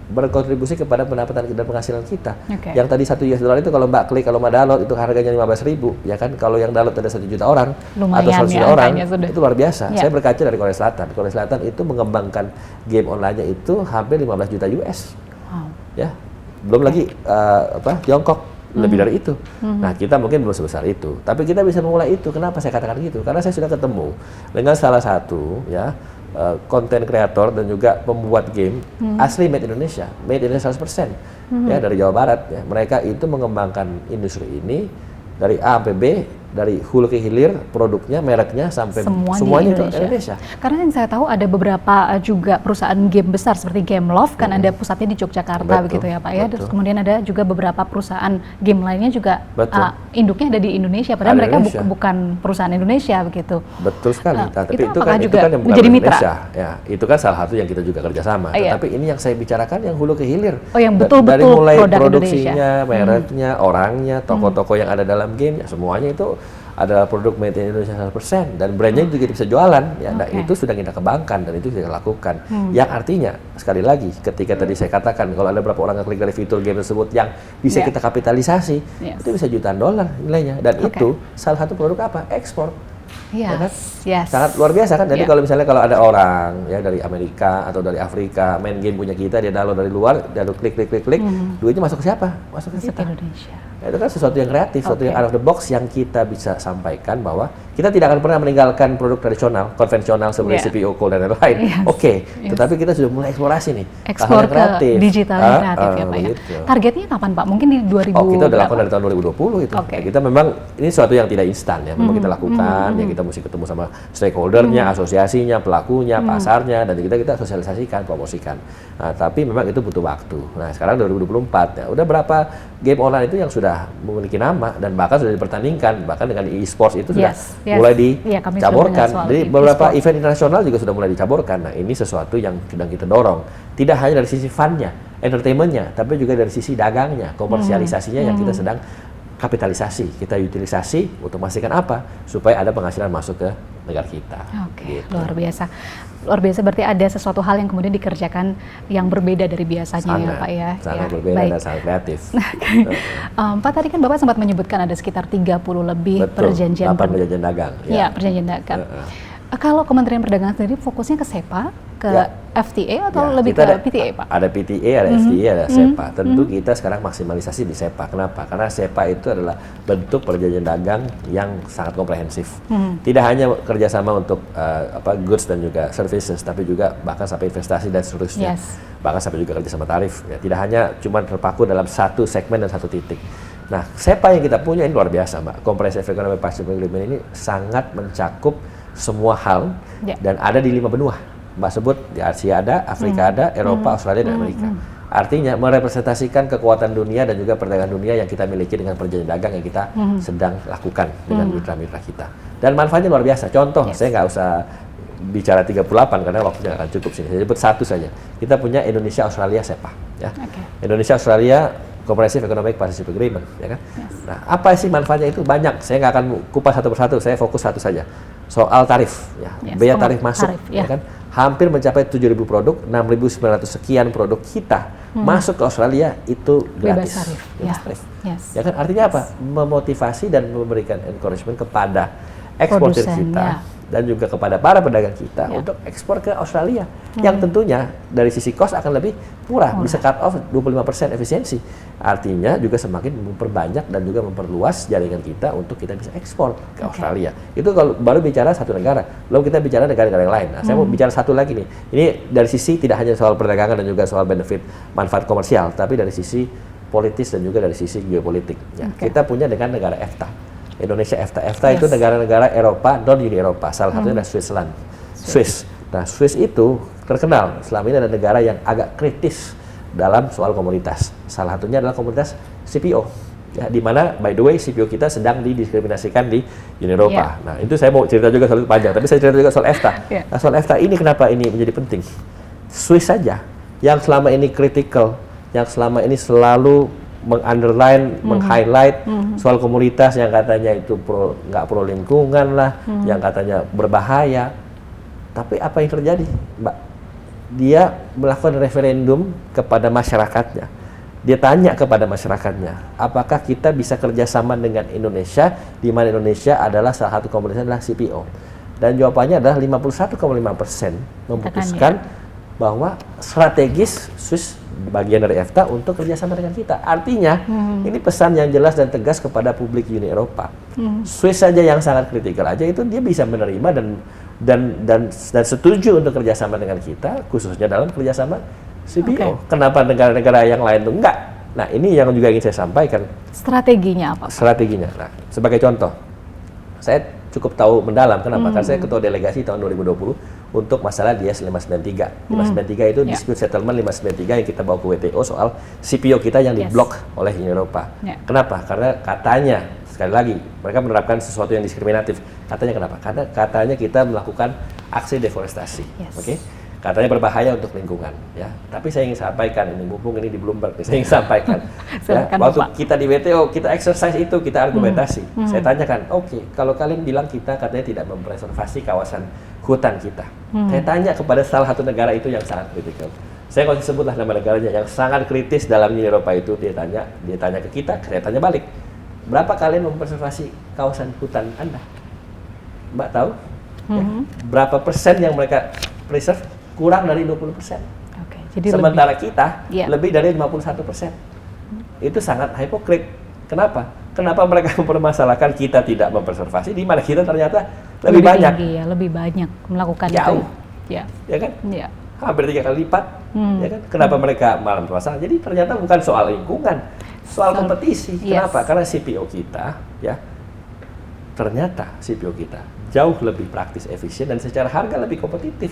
berkontribusi kepada pendapatan dan penghasilan kita. Yang tadi $1 itu kalau Mbak klik, kalau Mbak download itu harganya 15.000, ya kan? Kalau yang download ada 1 juta orang atau 100 juta orang, itu luar biasa. Saya berkaca dari Korea Selatan. Korea Selatan itu mengembangkan game online-nya itu hampir 15 juta US. Ya, belum lagi Tiongkok lebih dari itu. Nah, kita mungkin belum sebesar itu, tapi kita bisa memulai itu. Kenapa saya katakan gitu? Karena saya sudah ketemu dengan salah satu konten kreator dan juga pembuat game asli made Indonesia 100%, ya, dari Jawa Barat. Ya. Mereka itu mengembangkan industri ini dari A sampai B, dari hulu ke hilir, produknya, mereknya, sampai semuanya itu Indonesia. Karena yang saya tahu ada beberapa juga perusahaan game besar seperti Gameloft, kan ada pusatnya di Yogyakarta, begitu ya Pak ya. Terus kemudian ada juga beberapa perusahaan game lainnya juga induknya ada di Indonesia, padahal mereka bukan perusahaan Indonesia begitu. Betul sekali. Tapi itu kan yang bukan menjadi mitra. Indonesia. Ya, itu kan salah satu yang kita juga kerjasama. Tapi ini yang saya bicarakan yang hulu ke hilir. Yang betul-betul dari mulai Indonesia. produksinya, mereknya, orangnya, toko-toko yang ada dalam game, ya, semuanya itu adalah produk made in Indonesia 100%, dan brandnya juga bisa jualan. Ya, nah, itu sudah kita kembangkan dan itu kita lakukan. Yang artinya sekali lagi, ketika tadi saya katakan kalau ada beberapa orang yang klik dari fitur game tersebut yang bisa kita kapitalisasi, itu bisa jutaan dolar nilainya, dan itu salah satu produk apa? Ekspor. Sangat luar biasa kan. Jadi kalau misalnya kalau ada orang ya dari Amerika atau dari Afrika main game punya kita, dia download dari luar, dia klik, duitnya masuk ke siapa? Masuk ke kita. Indonesia. Nah, itu kan sesuatu yang kreatif, sesuatu yang out of the box yang kita bisa sampaikan bahwa kita tidak akan pernah meninggalkan produk tradisional, konvensional seperti CPU, call dan lain-lain. Tetapi kita sudah mulai eksplorasi nih. Ekspor ke digital yang kreatif ya Pak ya. Targetnya kapan Pak? Mungkin di 2020? Kita udah lakukan dari tahun 2020 itu. Ya, kita memang ini sesuatu yang tidak instan ya. Memang kita lakukan, ya kita mesti ketemu sama stakeholdernya, asosiasinya, pelakunya, pasarnya, dan kita sosialisasikan, promosikan. Nah, tapi memang itu butuh waktu. Nah, sekarang 2024 ya. Udah berapa game online itu yang sudah memiliki nama dan bahkan sudah dipertandingkan, bahkan dengan e-sports itu sudah mulai dicaborkan. Jadi beberapa event internasional juga sudah mulai dicaborkan. Nah, ini sesuatu yang sedang kita dorong. Tidak hanya dari sisi fun-nya, entertainment-nya, tapi juga dari sisi dagangnya, komersialisasinya yang kita sedang kapitalisasi, kita utilisasi untuk memastikan apa? Supaya ada penghasilan masuk ke negara kita. Gitu. Luar biasa. Luar biasa, berarti ada sesuatu hal yang kemudian dikerjakan yang berbeda dari biasanya ya Pak ya. Sangat berbeda dan sangat kreatif. Pak, tadi kan Bapak sempat menyebutkan ada sekitar 30 lebih perjanjian dagang. Ya, perjanjian dagang. Kalau Kementerian Perdagangan sendiri fokusnya ke SEPA, ke FTA atau lebih ke PTA Pak? Ada PTA, ada FTA, ada SEPA. Tentu kita sekarang maksimalisasi di SEPA. Kenapa? Karena SEPA itu adalah bentuk perjanjian dagang yang sangat komprehensif. Tidak hanya kerjasama untuk goods dan juga services, tapi juga bahkan sampai investasi dan seterusnya. Bahkan sampai juga kerjasama tarif. Ya, tidak hanya cuma terpaku dalam satu segmen dan satu titik. Nah, SEPA yang kita punya ini luar biasa, Mbak. Comprehensive Economic Partnership Agreement ini sangat mencakup semua hal dan ada di 5 benua. Mbak sebut di Asia ada, Afrika ada, Eropa, Australia, dan Amerika. Artinya merepresentasikan kekuatan dunia dan juga perdagangan dunia yang kita miliki dengan perjanjian dagang yang kita sedang lakukan dengan mitra-mitra kita. Dan manfaatnya luar biasa. Contoh, saya nggak usah bicara 38 karena waktunya akan cukup sini. Saya sebut satu saja. Kita punya Indonesia-Australia SEPA. Ya. Indonesia-Australia Comprehensive Economic Partnership Agreement, ya kan? Nah, apa sih manfaatnya itu? Banyak. Saya nggak akan kupas satu persatu. Saya fokus satu saja. Soal tarif, ya. Biaya tarif masuk, ya kan? Hampir mencapai 7.000 produk, 6.900 sekian produk kita masuk ke Australia itu gratis. Bebas tarif. Ya kan? Artinya apa? Memotivasi dan memberikan encouragement kepada eksportir kita dan juga kepada para pedagang kita untuk ekspor ke Australia yang tentunya dari sisi cost akan lebih murah, bisa cut off 25% efisiensi. Artinya juga semakin memperbanyak dan juga memperluas jaringan kita untuk kita bisa ekspor ke Australia. Itu kalau baru bicara satu negara, belum kita bicara negara-negara yang lain. Nah, saya mau bicara satu lagi nih. Ini dari sisi tidak hanya soal perdagangan dan juga soal benefit manfaat komersial, tapi dari sisi politis dan juga dari sisi geopolitik. Ya. Kita punya dengan negara EFTA. Indonesia EFTA itu negara-negara Eropa, non-Uni Eropa. Salah satunya adalah Switzerland. Swiss. Nah, Swiss itu terkenal selama ini ada negara yang agak kritis dalam soal komoditas. Salah satunya adalah komoditas CPO. Ya, di mana by the way CPO kita sedang didiskriminasikan di Uni Eropa. Nah, itu saya mau cerita juga soal itu panjang, tapi saya cerita juga soal EFTA. Nah, soal EFTA ini kenapa ini menjadi penting? Swiss saja yang selama ini kritikal, yang selama ini selalu meng-underline, meng-highlight soal komoditas yang katanya itu nggak pro lingkungan lah, yang katanya berbahaya. Tapi apa yang terjadi, Mbak? Dia melakukan referendum kepada masyarakatnya. Dia tanya kepada masyarakatnya, apakah kita bisa kerjasama dengan Indonesia, di mana Indonesia adalah salah satu komoditas adalah CPO. Dan jawabannya adalah 51,5% memutuskan bahwa strategis Swiss bagian dari EFTA untuk kerjasama dengan kita. Artinya, ini pesan yang jelas dan tegas kepada publik Uni Eropa. Swiss saja yang sangat kritikal aja itu dia bisa menerima dan setuju untuk kerjasama dengan kita, khususnya dalam kerjasama CPO. Kenapa negara-negara yang lain itu enggak? Nah, ini yang juga ingin saya sampaikan. Strateginya apa? Strateginya. Nah, sebagai contoh, saya cukup tahu mendalam. Kenapa? Karena saya ketua delegasi tahun 2020 untuk masalah DS 593. 593 itu dispute settlement 593 yang kita bawa ke WTO soal CPO kita yang diblok oleh Uni Eropa. Kenapa? Karena katanya, sekali lagi, mereka menerapkan sesuatu yang diskriminatif. Katanya kenapa? Karena katanya kita melakukan aksi deforestasi. Oke? Katanya berbahaya untuk lingkungan, ya. Tapi saya ingin sampaikan ini, mumpung ini di Bloomberg, saya ingin sampaikan. Ya, waktu kita di WTO, kita exercise itu, kita argumentasi. Saya tanyakan, oke, kalau kalian bilang kita katanya tidak mempreservasi kawasan hutan kita. Saya tanya kepada salah satu negara itu yang sangat kritikal. Saya nggak usah sebutlah nama negaranya, yang sangat kritis dalam Uni Eropa itu, dia tanya ke kita, saya tanya balik. Berapa kalian mempreservasi kawasan hutan Anda? Mbak tahu? Ya, berapa persen yang mereka preserve? Kurang dari 20%. Jadi sementara kita lebih dari 51%. Itu sangat hipokrit. Kenapa? Kenapa mereka mempermasalahkan kita tidak mempreservasi, di mana kita ternyata lebih banyak. Tinggi, ya, lebih banyak melakukan jauh. itu. Ya kan? Hampir 3 kali lipat. Ya kan? Kenapa mereka malah bermasalah? Jadi ternyata bukan soal lingkungan, soal kompetisi. Kenapa? Karena CPO kita, ya, ternyata CPO kita jauh lebih praktis, efisien, dan secara harga lebih kompetitif.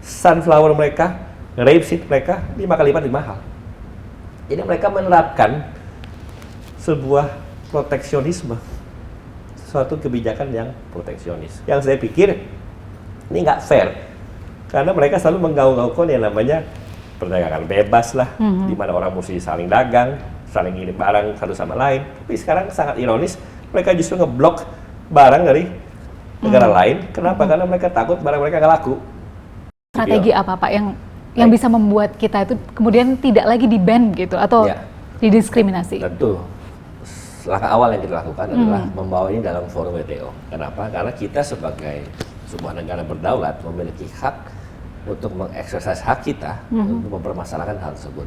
Sunflower mereka, rapeseed mereka 5 kali lipat lebih mahal. Jadi mereka menerapkan sebuah proteksionisme, suatu kebijakan yang proteksionis. Yang saya pikir ini nggak fair, karena mereka selalu menggaung-gaungkan yang namanya perdagangan bebas lah, di mana orang mesti saling dagang, saling ngirim barang satu sama lain. Tapi sekarang sangat ironis, mereka justru ngeblok barang dari negara lain. Kenapa? Karena mereka takut barang mereka nggak laku. Strategi apa Pak yang bisa membuat kita itu kemudian tidak lagi di-ban gitu atau didiskriminasi? Tentu. Langkah awal yang kita lakukan adalah membawa ini dalam forum WTO. Kenapa? Karena kita sebagai sebuah negara berdaulat memiliki hak untuk mengeksersis hak kita untuk mempermasalahkan hal tersebut.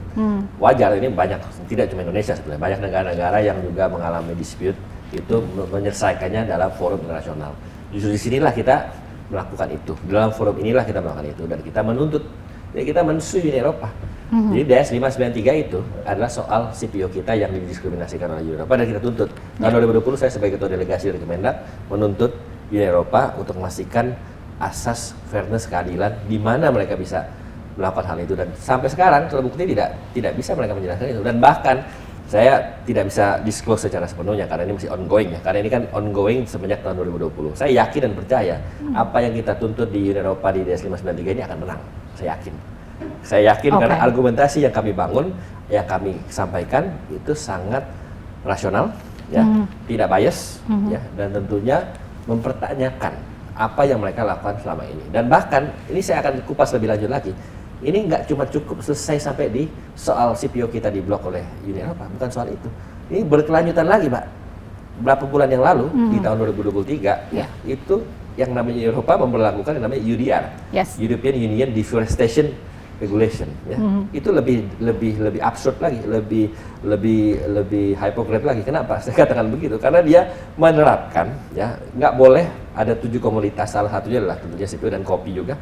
Wajar, ini banyak, tidak cuma Indonesia sebenarnya, banyak negara-negara yang juga mengalami dispute itu menyelesaikannya dalam forum internasional. Justru di sinilah kita melakukan itu, dalam forum inilah kita melakukan itu, dan kita menuntut, jadi kita mensui Uni Eropa. Jadi DS 593 itu adalah soal CPO kita yang didiskriminasikan oleh Uni Eropa, dan kita tuntut. Tahun 2020 saya sebagai ketua delegasi dari Kemendak menuntut Uni Eropa untuk memastikan asas fairness, keadilan, di mana mereka bisa melakukan hal itu, dan sampai sekarang terbukti tidak bisa mereka menjelaskan itu, dan bahkan saya tidak bisa disclose secara sepenuhnya karena ini masih ongoing ya, karena ini kan ongoing semenjak tahun 2020. Saya yakin dan percaya apa yang kita tuntut di Uni Eropa di DS 593 ini akan menang. Saya yakin karena argumentasi yang kami bangun, yang kami sampaikan itu sangat rasional, ya, tidak bias, ya, dan tentunya mempertanyakan apa yang mereka lakukan selama ini. Dan bahkan ini saya akan kupas lebih lanjut lagi. Ini nggak cuma cukup selesai sampai di soal CPO kita diblok oleh Uni Eropa, bukan soal itu. Ini berkelanjutan lagi, Pak. Berapa bulan yang lalu di tahun 2023 itu yang namanya Eropa memperlakukan yang namanya UDR, European Union Deforestation Regulation. Ya. Itu lebih absurd lagi, lebih hypocrite lagi. Kenapa? Saya katakan begitu karena dia menerapkan, ya, nggak boleh ada 7 komoditas, salah satunya adalah tentunya CPO dan kopi juga.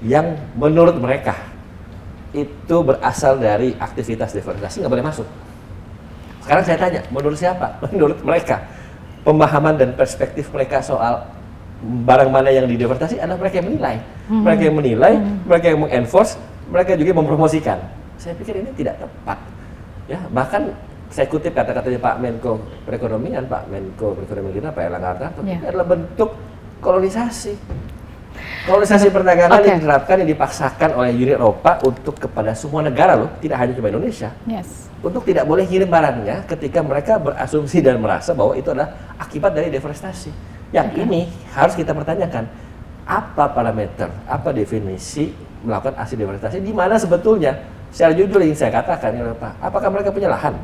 Yang menurut mereka itu berasal dari aktivitas deforestasi, nggak boleh masuk. Sekarang saya tanya, menurut siapa? Menurut mereka. Pemahaman dan perspektif mereka soal barang mana yang dideforestasi adalah mereka yang menilai. Mereka yang menilai, mereka yang mengenforce, mereka juga mempromosikan. Saya pikir ini tidak tepat. Ya, bahkan saya kutip kata-katanya Pak Menko Perekonomian, Pak Menko Perekonomian kita, Pak Erlangga Hartarto, ini adalah bentuk kolonisasi. Kolonisasi perdagangan yang diterapkan, yang dipaksakan oleh Uni Eropa untuk kepada semua negara loh, tidak hanya cuma Indonesia. Untuk tidak boleh kirim barangnya ketika mereka berasumsi dan merasa bahwa itu adalah akibat dari deforestasi. Yang ini harus kita pertanyakan, apa parameter, apa definisi melakukan aksi deforestasi, di mana sebetulnya, secara jujur yang saya katakan, apakah mereka punya lahan?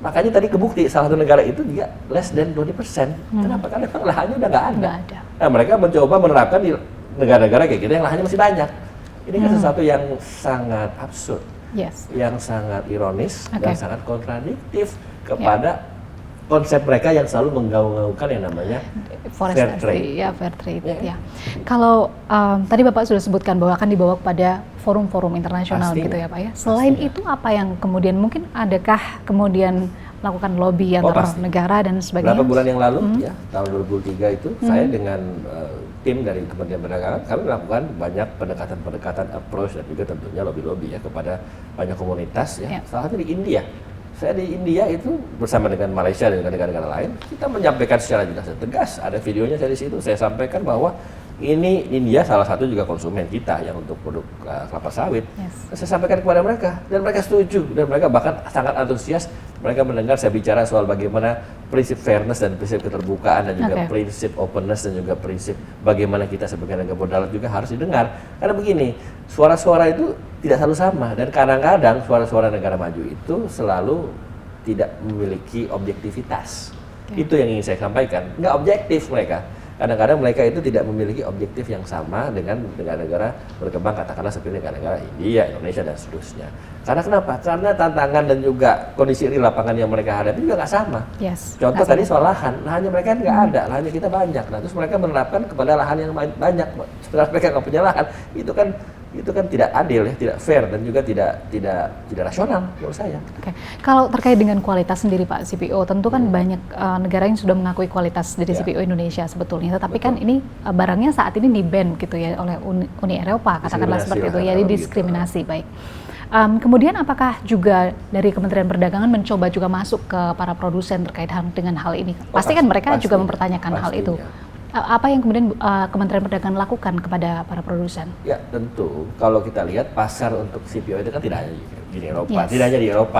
Makanya tadi kebukti salah satu negara itu juga less than 20%. Kenapa? Karena memang lahannya udah nggak ada. Nah, mereka mencoba menerapkan di negara-negara kayak kita yang lahannya masih banyak. Ini kan sesuatu yang sangat absurd, yang sangat ironis dan sangat kontradiktif kepada konsep mereka yang selalu menggaung-gaungkan yang namanya fair trade. Fair trade. Kalau tadi Bapak sudah sebutkan bahwa akan dibawa kepada forum-forum internasional gitu ya Pak ya. Selain itu apa yang kemudian mungkin adakah kemudian melakukan lobby antar negara dan sebagainya? Beberapa bulan yang lalu ya, tahun 2003 itu saya dengan tim dari Kementerian Perdagangan kami melakukan banyak pendekatan-pendekatan approach dan juga tentunya lobby-lobby ya kepada banyak komunitas ya. Salah satu di India. Saya di India itu bersama dengan Malaysia dan negara-negara lain, kita menyampaikan secara jelas dan tegas, ada videonya saya di situ, saya sampaikan bahwa ini India salah satu juga konsumen kita yang untuk produk kelapa sawit. Saya sampaikan kepada mereka dan mereka setuju dan mereka bahkan sangat antusias. Mereka mendengar saya bicara soal bagaimana prinsip fairness dan prinsip keterbukaan dan juga prinsip openness dan juga prinsip bagaimana kita sebagai negara berdaulat juga harus didengar. Karena begini, suara-suara itu tidak selalu sama dan kadang-kadang suara-suara negara maju itu selalu tidak memiliki objektivitas. Itu yang ingin saya sampaikan. Nggak objektif mereka. Kadang-kadang mereka itu tidak memiliki objektif yang sama dengan negara-negara berkembang, katakanlah seperti negara-negara India, Indonesia, dan seterusnya. Karena kenapa? Karena tantangan dan juga kondisi di lapangan yang mereka hadapi juga nggak sama. Contoh tadi soal lahannya mereka nggak ada, lahannya kita banyak. Nah, terus mereka menerapkan kepada lahan yang banyak, sebenarnya mereka nggak punya lahan. Itu kan tidak adil ya, tidak fair dan juga tidak rasional menurut saya. Kalau terkait dengan kualitas sendiri Pak CPO, tentu kan banyak negara yang sudah mengakui kualitas dari CPO Indonesia sebetulnya. Tetapi kan ini barangnya saat ini di-ban gitu ya oleh Uni Eropa, katakanlah seperti itu ya, didiskriminasi baik. Kemudian apakah juga dari Kementerian Perdagangan mencoba juga masuk ke para produsen terkait dengan hal ini? Pasti kan mereka juga mempertanyakan hal itu. Apa yang kemudian Kementerian Perdagangan lakukan kepada para produsen? Ya tentu, kalau kita lihat pasar untuk CPO itu kan tidak hanya di Eropa, tidak hanya di Eropa,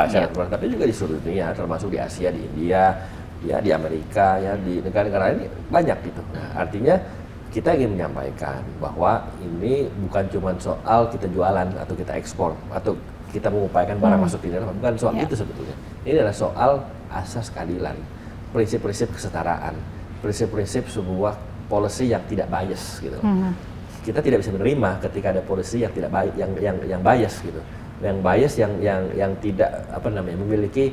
tapi juga di seluruh dunia, termasuk di Asia, di India, ya di Amerika, ya di negara-negara lain banyak gitu. Nah, artinya kita ingin menyampaikan bahwa ini bukan cuma soal kita jualan atau kita ekspor atau kita mengupayakan barang masuk di Eropa, bukan soal itu sebetulnya. Ini adalah soal asas keadilan, prinsip-prinsip kesetaraan, prinsip-prinsip sebuah policy yang tidak bias gitu. Kita tidak bisa menerima ketika ada policy yang tidak yang bias gitu. Yang bias yang tidak memiliki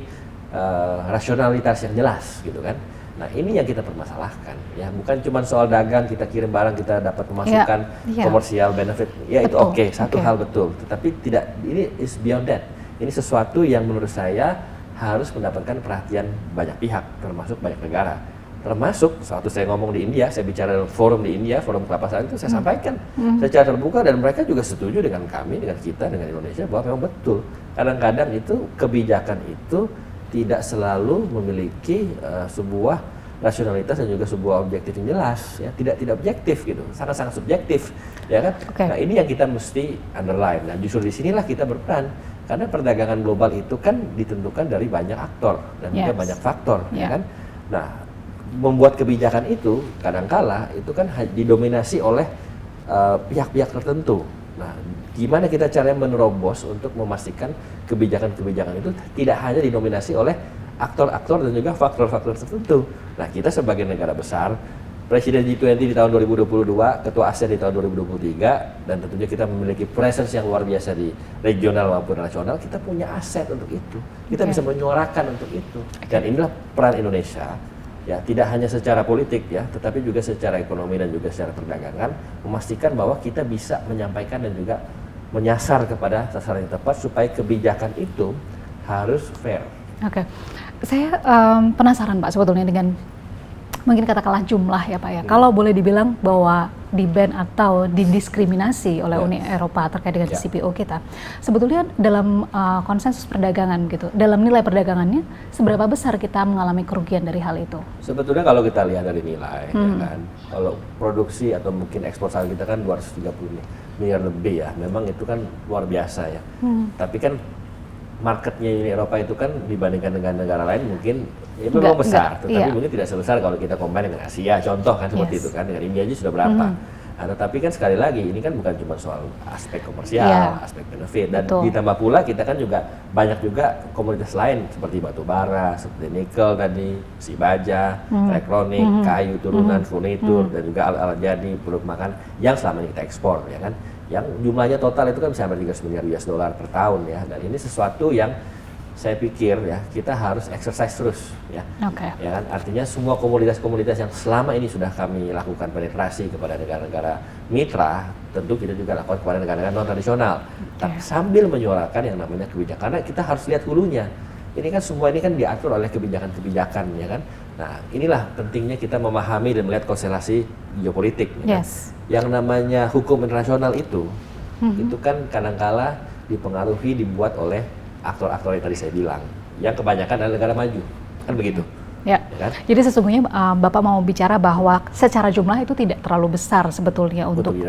rasionalitas yang jelas gitu kan. Nah, ini yang kita permasalahkan ya, bukan cuma soal dagang, kita kirim barang kita dapat pemasukan komersial benefit. Ya itu oke, satu hal betul. Tetapi tidak, ini is beyond that. Ini sesuatu yang menurut saya harus mendapatkan perhatian banyak pihak, termasuk banyak negara. Termasuk suatu saya ngomong di India, saya bicara forum di India, forum kelapa sawit itu saya sampaikan secara terbuka dan mereka juga setuju dengan kami, dengan kita, dengan Indonesia bahwa memang betul. Kadang-kadang itu kebijakan itu tidak selalu memiliki sebuah rasionalitas dan juga sebuah objektif yang jelas, ya tidak objektif gitu, sangat-sangat subjektif, ya kan? Nah ini yang kita mesti underline. Nah justru disinilah kita berperan. Karena perdagangan global itu kan ditentukan dari banyak aktor dan juga banyak faktor, ya kan? Nah, membuat kebijakan itu kadangkala itu kan didominasi oleh pihak-pihak tertentu. Nah, gimana kita caranya menerobos untuk memastikan kebijakan-kebijakan itu tidak hanya didominasi oleh aktor-aktor dan juga faktor-faktor tertentu. Nah, kita sebagai negara besar, Presiden G20 di tahun 2022, Ketua ASEAN di tahun 2023, dan tentunya kita memiliki presence yang luar biasa di regional maupun nasional, kita punya aset untuk itu. Kita bisa menyuarakan untuk itu. Dan inilah peran Indonesia. Ya, tidak hanya secara politik ya, tetapi juga secara ekonomi dan juga secara perdagangan, memastikan bahwa kita bisa menyampaikan dan juga menyasar kepada sasaran yang tepat supaya kebijakan itu harus fair. Saya penasaran Pak sebetulnya dengan mungkin katakanlah jumlah ya Pak ya. Kalau boleh dibilang bahwa di-ban atau didiskriminasi oleh Uni Eropa terkait dengan CPO kita, sebetulnya dalam konsensus perdagangan gitu, dalam nilai perdagangannya seberapa besar kita mengalami kerugian dari hal itu? Sebetulnya kalau kita lihat dari nilai, ya kan, kalau produksi atau mungkin ekspor sawit kita kan 230 miliar lebih ya, memang itu kan luar biasa ya. Tapi kan marketnya Uni Eropa itu kan dibandingkan dengan negara lain mungkin ya memang besar, tetapi mungkin tidak sebesar kalau kita combine dengan Asia, contoh kan seperti itu kan, dengan India aja sudah berapa. Nah, tetapi kan sekali lagi ini kan bukan cuma soal aspek komersial, aspek benefit, dan ditambah pula kita kan juga banyak juga komoditas lain seperti batu bara, seperti nikel tadi, besi baja, elektronik, kayu turunan, furnitur, dan juga alat-alat jadi, produk makan yang selama ini kita ekspor ya kan, yang jumlahnya total itu kan bisa sampai 300 miliar US dollar per tahun ya, dan ini sesuatu yang saya pikir ya kita harus exercise terus ya. Ya kan, artinya semua komoditas-komoditas yang selama ini sudah kami lakukan penetrasi kepada negara-negara mitra, tentu kita juga lakukan kepada negara-negara non tradisional. Tapi sambil menyuarakan yang namanya kebijakan, karena kita harus lihat hulunya. Ini kan semua ini kan diatur oleh kebijakan-kebijakan ya kan. Nah, inilah pentingnya kita memahami dan melihat konstelasi geopolitik. Ya kan? Yang namanya hukum internasional itu kan kadangkala dipengaruhi, dibuat oleh aktor-aktor yang tadi saya bilang, yang kebanyakan adalah negara maju, kan begitu. Ya kan? Jadi sesungguhnya Bapak mau bicara bahwa secara jumlah itu tidak terlalu besar sebetulnya untuk di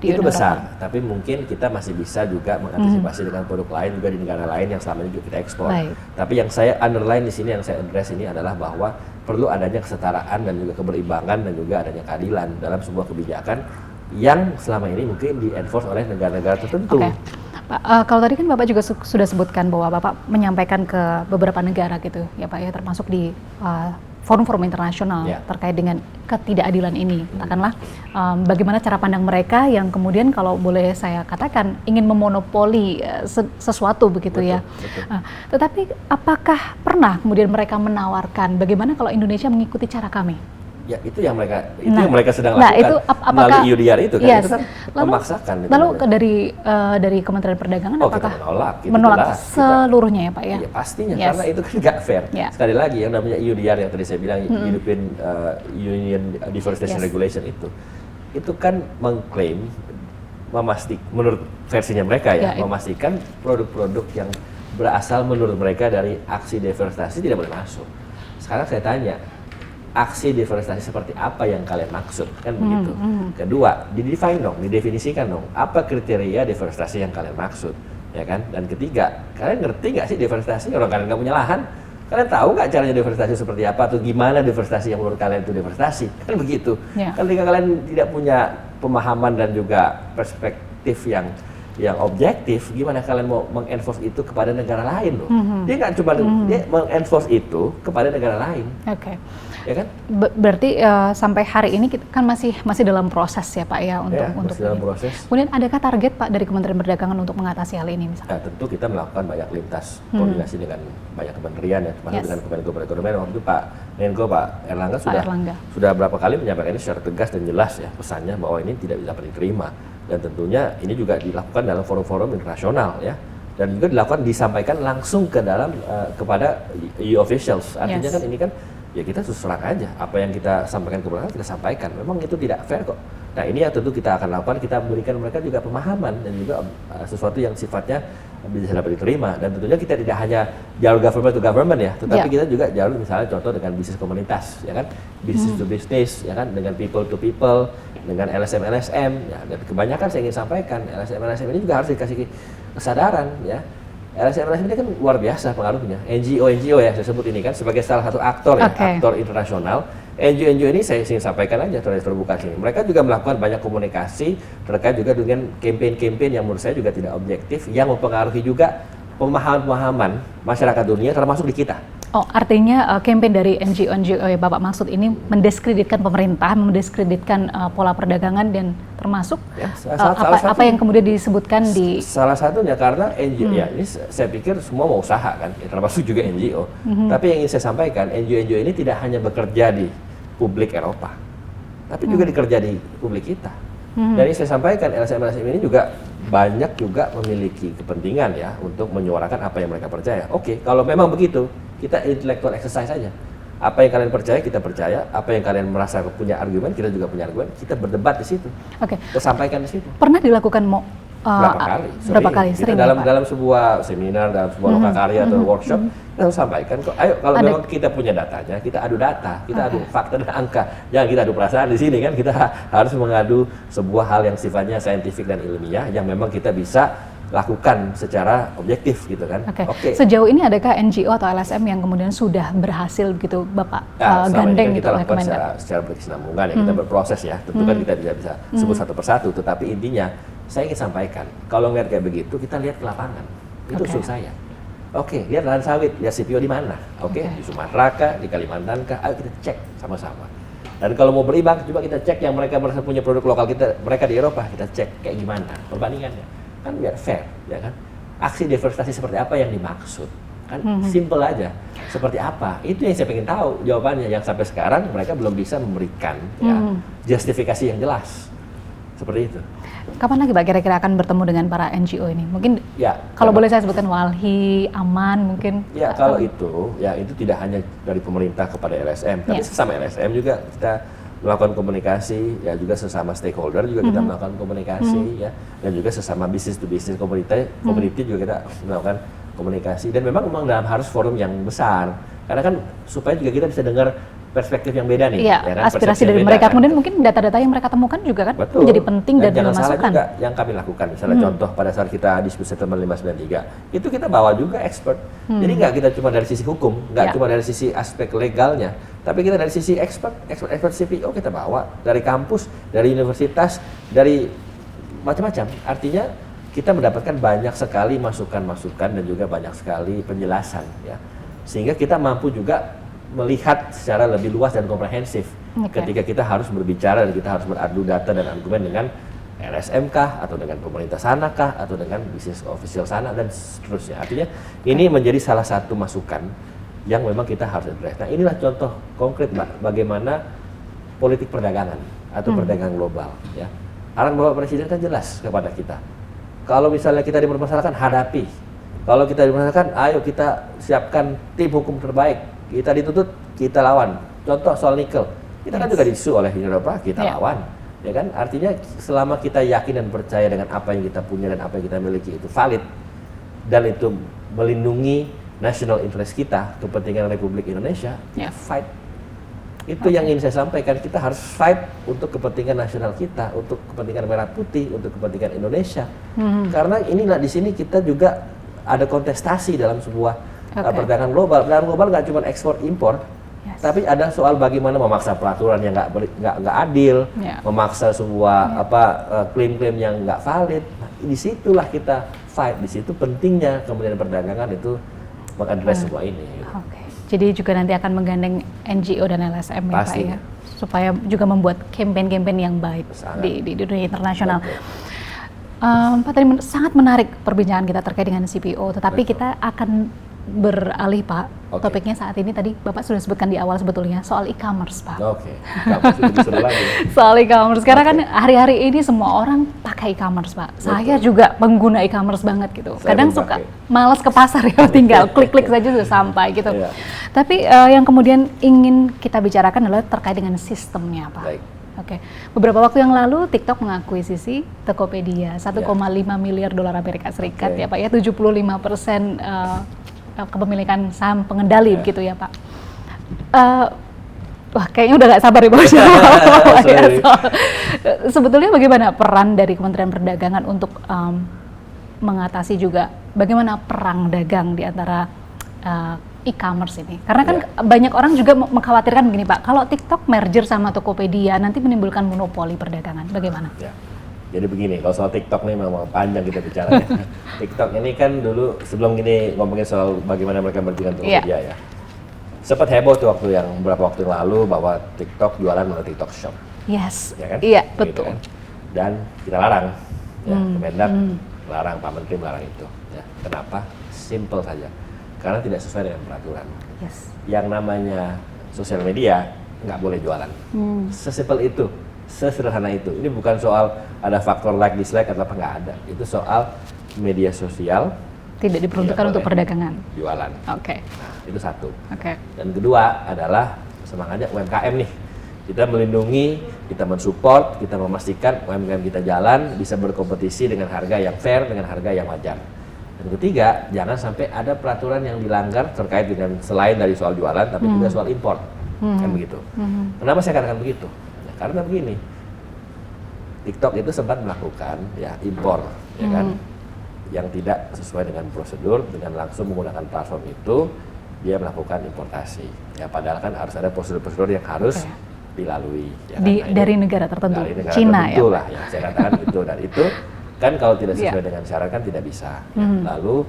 itu besar, tapi mungkin kita masih bisa juga mengantisipasi dengan produk lain juga di negara lain yang selama ini juga kita ekspor. Tapi yang saya underline di sini, yang saya address ini adalah bahwa perlu adanya kesetaraan dan juga keberimbangan dan juga adanya keadilan dalam sebuah kebijakan yang selama ini mungkin di-enforce oleh negara-negara tertentu. Pak, kalau tadi kan Bapak juga sudah sebutkan bahwa Bapak menyampaikan ke beberapa negara gitu ya Pak ya, termasuk di forum-forum internasional terkait dengan ketidakadilan ini. Katakanlah bagaimana cara pandang mereka yang kemudian kalau boleh saya katakan ingin memonopoli sesuatu begitu ya. Tetapi apakah pernah kemudian mereka menawarkan bagaimana kalau Indonesia mengikuti cara kami? Ya itu yang mereka sedang lakukan itu apakah, melalui UDR itu kan, itu kan memaksakan. Lalu dari Kementerian Perdagangan apakah kita menolak seluruhnya ya Pak ya? Ya pastinya karena itu kan nggak fair. Sekali lagi yang namanya UDR yang tadi saya bilang European Union Deforestation Regulation itu kan mengklaim menurut versinya mereka memastikan produk-produk yang berasal menurut mereka dari aksi deforestasi tidak boleh masuk. Sekarang saya tanya, aksi deforestasi seperti apa yang kalian maksud, kan begitu. Kedua, didefinisikan dong, apa kriteria deforestasi yang kalian maksud, ya kan? Dan ketiga, kalian ngerti nggak sih deforestasi? Orang kalian nggak punya lahan, kalian tahu nggak caranya deforestasi seperti apa, atau gimana deforestasi yang menurut kalian itu deforestasi, kan begitu. Ketika kalian tidak punya pemahaman dan juga perspektif yang objektif, gimana kalian mau mengenforce itu kepada negara lain loh? Dia nggak cuma dia mengenforce itu kepada negara lain. Ya kan? Berarti sampai hari ini kita kan masih dalam proses ya Pak ya untuk dalam proses. Kemudian adakah target Pak dari Kementerian Perdagangan untuk mengatasi hal ini misalnya? Tentu kita melakukan banyak lintas koordinasi dengan banyak kementerian ya, termasuk dengan Kemenko Perekonomian. Waktu itu Pak Menko Pak Erlangga sudah berapa kali menyampaikan ini secara tegas dan jelas ya pesannya bahwa ini tidak dapat diterima, dan tentunya ini juga dilakukan dalam forum-forum internasional ya, dan juga disampaikan langsung ke dalam kepada EU officials. Artinya kan ini kan ya kita terserang aja apa yang kita sampaikan ke mereka, kita sampaikan. Memang itu tidak fair kok. Nah ini yang tentu kita akan lakukan, kita berikan mereka juga pemahaman dan juga sesuatu yang sifatnya bisa dapat diterima. Dan tentunya kita tidak hanya jalur government to government ya, tetapi kita juga jalur misalnya contoh dengan bisnis komunitas ya kan, business to business ya kan, dengan people to people, dengan LSM ya. Dan kebanyakan saya ingin sampaikan LSM ini juga harus dikasih kesadaran ya. LSM ini kan luar biasa pengaruhnya. NGO ya saya sebut ini kan sebagai salah satu aktor ya, aktor internasional. NGO ini saya ingin sampaikan aja terbuka sini. Mereka juga melakukan banyak komunikasi terkait juga dengan campaign-campaign yang menurut saya juga tidak objektif, yang mempengaruhi juga pemahaman masyarakat dunia termasuk di kita. Oh, artinya campaign dari NGO yang Bapak maksud ini mendiskreditkan pemerintah, mendiskreditkan pola perdagangan, dan termasuk apa yang kemudian disebutkan di... Salah satunya karena NGO, ya ini saya pikir semua mau usaha kan, ya, termasuk juga NGO. Tapi yang ingin saya sampaikan, NGO ini tidak hanya bekerja di publik Eropa, tapi juga dikerja di publik kita. Dan yang saya sampaikan, LSM ini juga banyak juga memiliki kepentingan ya untuk menyuarakan apa yang mereka percaya. Oke, kalau memang begitu, kita intellectual exercise saja. Apa yang kalian percaya, kita percaya. Apa yang kalian merasa punya argumen, kita juga punya argumen. Kita berdebat di situ. Oke. Kita sampaikan di situ. Pernah dilakukan berapa kali? Sering dalam sebuah seminar, dalam sebuah lokakarya atau workshop, kita harus sampaikan kok. Ayo kalau memang kita punya datanya, kita adu data, kita adu fakta dan angka. Jangan kita adu perasaan di sini kan. Kita harus mengadu sebuah hal yang sifatnya saintifik dan ilmiah yang memang kita bisa lakukan secara objektif gitu kan. Oke. Sejauh ini adakah NGO atau LSM yang kemudian sudah berhasil begitu Bapak gandeng gitu oleh Kemendak? Secara berkesinambungan ya, kita berproses ya. Tentu kan kita tidak bisa sebut satu persatu, tetapi intinya saya ingin sampaikan, kalau ngeliat kayak begitu, kita lihat ke lapangan. Itu usul saya. Oke, lihat lahan sawit, lihat CPO di mana? Oke, di Sumatera kah, di Kalimantan kah? Ayo kita cek sama-sama. Dan kalau mau berimbang, coba kita cek yang mereka merasa punya produk lokal kita, mereka di Eropa, kita cek kayak gimana perbandingannya. Kan biar fair, ya kan? Aksi deforestasi seperti apa yang dimaksud? Kan simple aja. Seperti apa? Itu yang saya pengen tahu jawabannya. Yang sampai sekarang mereka belum bisa memberikan justifikasi yang jelas. Seperti itu. Kapan lagi Pak kira-kira akan bertemu dengan para NGO ini? Mungkin ya, kalau boleh saya sebutkan Walhi, Aman mungkin. Ya kalau itu tidak hanya dari pemerintah kepada LSM, tapi sesama LSM juga kita melakukan komunikasi, ya juga sesama stakeholder juga kita melakukan komunikasi, ya, dan juga sesama bisnis to bisnis community juga kita melakukan komunikasi. Dan memang dalam harus forum yang besar, karena kan supaya juga kita bisa dengar perspektif yang beda nih, ya kan? Aspirasi dari mereka, kan? Kemudian mungkin data-data yang mereka temukan juga kan menjadi penting dan jangan salah masukan. Juga yang kami lakukan, misalnya contoh pada saat kita diskusi settlement 593, itu kita bawa juga expert. Jadi nggak kita cuma dari sisi hukum, nggak cuma dari sisi aspek legalnya, tapi kita dari sisi expert CPO kita bawa dari kampus, dari universitas, dari macam-macam. Artinya kita mendapatkan banyak sekali masukan-masukan dan juga banyak sekali penjelasan, ya, sehingga kita mampu juga melihat secara lebih luas dan komprehensif ketika kita harus berbicara dan kita harus beradu data dan argumen dengan LSM kah, atau dengan pemerintah sana kah, atau dengan bisnis official sana dan seterusnya. Artinya ini menjadi salah satu masukan yang memang kita harus address. Nah inilah contoh konkret Mbak, bagaimana politik perdagangan atau perdagangan global. Ya. Arahan Bapak Presiden kan jelas kepada kita. Kalau misalnya kita dipermasalahkan, hadapi. Kalau kita dipermasalahkan, ayo kita siapkan tim hukum terbaik. Kita dituntut, kita lawan. Contoh soal nikel, kita kan juga diisu oleh Eropa, kita lawan, ya kan? Artinya selama kita yakin dan percaya dengan apa yang kita punya dan apa yang kita miliki itu valid dan itu melindungi national interest kita, kepentingan Republik Indonesia, fight. Itu yang ingin saya sampaikan. Kita harus fight untuk kepentingan nasional kita, untuk kepentingan merah putih, untuk kepentingan Indonesia. Karena inilah di sini kita juga ada kontestasi dalam sebuah perdagangan global. Perdagangan global nggak cuma ekspor impor, tapi ada soal bagaimana memaksa peraturan yang nggak adil, memaksa sebuah klaim-klaim yang nggak valid. Nah, disitulah kita fight. Di situ pentingnya kemudian perdagangan itu mengadres semua ini. Jadi juga nanti akan menggandeng NGO dan LSM ya Pak ya, supaya juga membuat campaign-campaign yang baik di dunia internasional. Pak, tadi sangat menarik perbincangan kita terkait dengan CPO, tetapi kita akan beralih Pak, topiknya saat ini tadi Bapak sudah sebutkan di awal sebetulnya soal e-commerce Pak. E-commerce lebih seru lagi. Soal e-commerce, karena kan hari-hari ini semua orang pakai e-commerce Pak. Saya juga pengguna e-commerce banget gitu. Kadang suka malas ke pasar ya, tinggal klik-klik saja sudah sampai gitu. Tapi yang kemudian ingin kita bicarakan adalah terkait dengan sistemnya Pak. Beberapa waktu yang lalu TikTok mengakuisisi Tokopedia 1,5 miliar dolar Amerika Serikat ya Pak ya, 75% kepemilikan saham pengendali begitu ya Pak. Wah kayaknya udah gak sabar ya Pak. Sebetulnya bagaimana peran dari Kementerian Perdagangan untuk mengatasi juga bagaimana perang dagang di antara e-commerce ini? Karena kan banyak orang juga mengkhawatirkan begini Pak, kalau TikTok merger sama Tokopedia nanti menimbulkan monopoli perdagangan, bagaimana? Jadi begini, kalau soal TikTok nih memang panjang kita bicaranya. TikTok ini kan dulu sebelum gini ngomongin soal bagaimana mereka berjuang Tokopedia ya. Sempat heboh tuh beberapa waktu yang lalu bahwa TikTok jualan melalui TikTok Shop. Yes. Ya kan? Iya, betul. Gitu kan? Dan kita larang. Ya, Kemendak larang, Pak Menteri melarang itu. Ya. Kenapa? Simple saja. Karena tidak sesuai dengan peraturan. Yang namanya sosial media nggak boleh jualan. Sesimpel itu. Sesederhana itu. Ini bukan soal ada faktor like, dislike atau apa, nggak ada. Itu soal media sosial Tidak diperuntukkan untuk perdagangan. Jualan. Oke. Nah, itu satu. Oke. Dan kedua adalah semangatnya UMKM nih. Kita melindungi, kita mensupport, kita memastikan UMKM kita jalan, bisa berkompetisi dengan harga yang fair, dengan harga yang wajar. Dan ketiga, jangan sampai ada peraturan yang dilanggar terkait dengan selain dari soal jualan, tapi juga soal impor. Kan begitu. Kenapa saya katakan begitu? Ya, karena begini, TikTok itu sempat melakukan ya impor, ya kan, yang tidak sesuai dengan prosedur, dengan langsung menggunakan platform itu dia melakukan importasi. Ya padahal kan harus ada prosedur-prosedur yang harus dilalui. Ya, kan? Dari negara tertentu, dari negara Cina tertentu ya. lah, ya saya katakan itu, dan itu kan kalau tidak sesuai dengan syarat kan tidak bisa. Ya. Lalu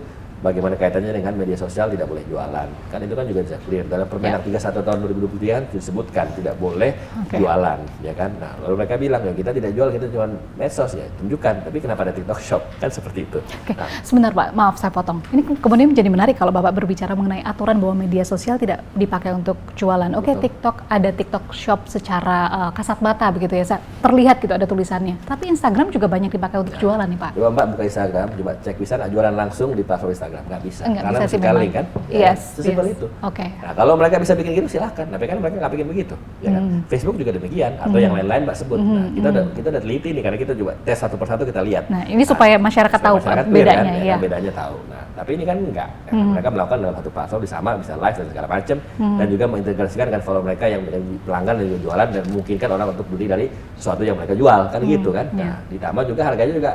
bagaimana kaitannya dengan media sosial tidak boleh jualan? Kan itu kan juga bisa clear. Dalam Permenak 31 tahun 2023 kan disebutkan tidak boleh jualan, ya kan? Nah, lalu mereka bilang ya kita tidak jual, kita cuma medsos ya, tunjukkan. Tapi kenapa ada TikTok Shop? Kan seperti itu. Oke, Nah, sebentar Pak, maaf saya potong. Ini kemudian menjadi menarik kalau Bapak berbicara mengenai aturan bahwa media sosial tidak dipakai untuk jualan. Oke, TikTok ada TikTok Shop secara kasat mata begitu ya, terlihat gitu ada tulisannya. Tapi Instagram juga banyak dipakai untuk jualan nih Pak. coba Mbak buka Instagram, coba cek bisa nggak jualan langsung di platform Instagram? Nggak bisa, karena bisa sih mesti link kan? Yes, sesimpel itu. Oke. Nah, kalau mereka bisa bikin gitu silahkan, tapi kan mereka nggak bikin begitu, ya kan? Facebook juga demikian, atau yang lain-lain Mbak sebut. Nah, kita udah teliti nih, karena kita coba tes satu persatu kita lihat. Nah, ini supaya masyarakat tahu masyarakat bedanya, kan, ya. Bedanya tahu. Nah, tapi ini kan enggak. Ya, mereka melakukan dalam satu platform sama, bisa live dan segala macam, dan juga mengintegrasikan dengan follower mereka yang pelanggan dan juga jualan, dan memungkinkan orang untuk beli dari sesuatu yang mereka jual, kan gitu kan? Nah, ditambah juga harganya juga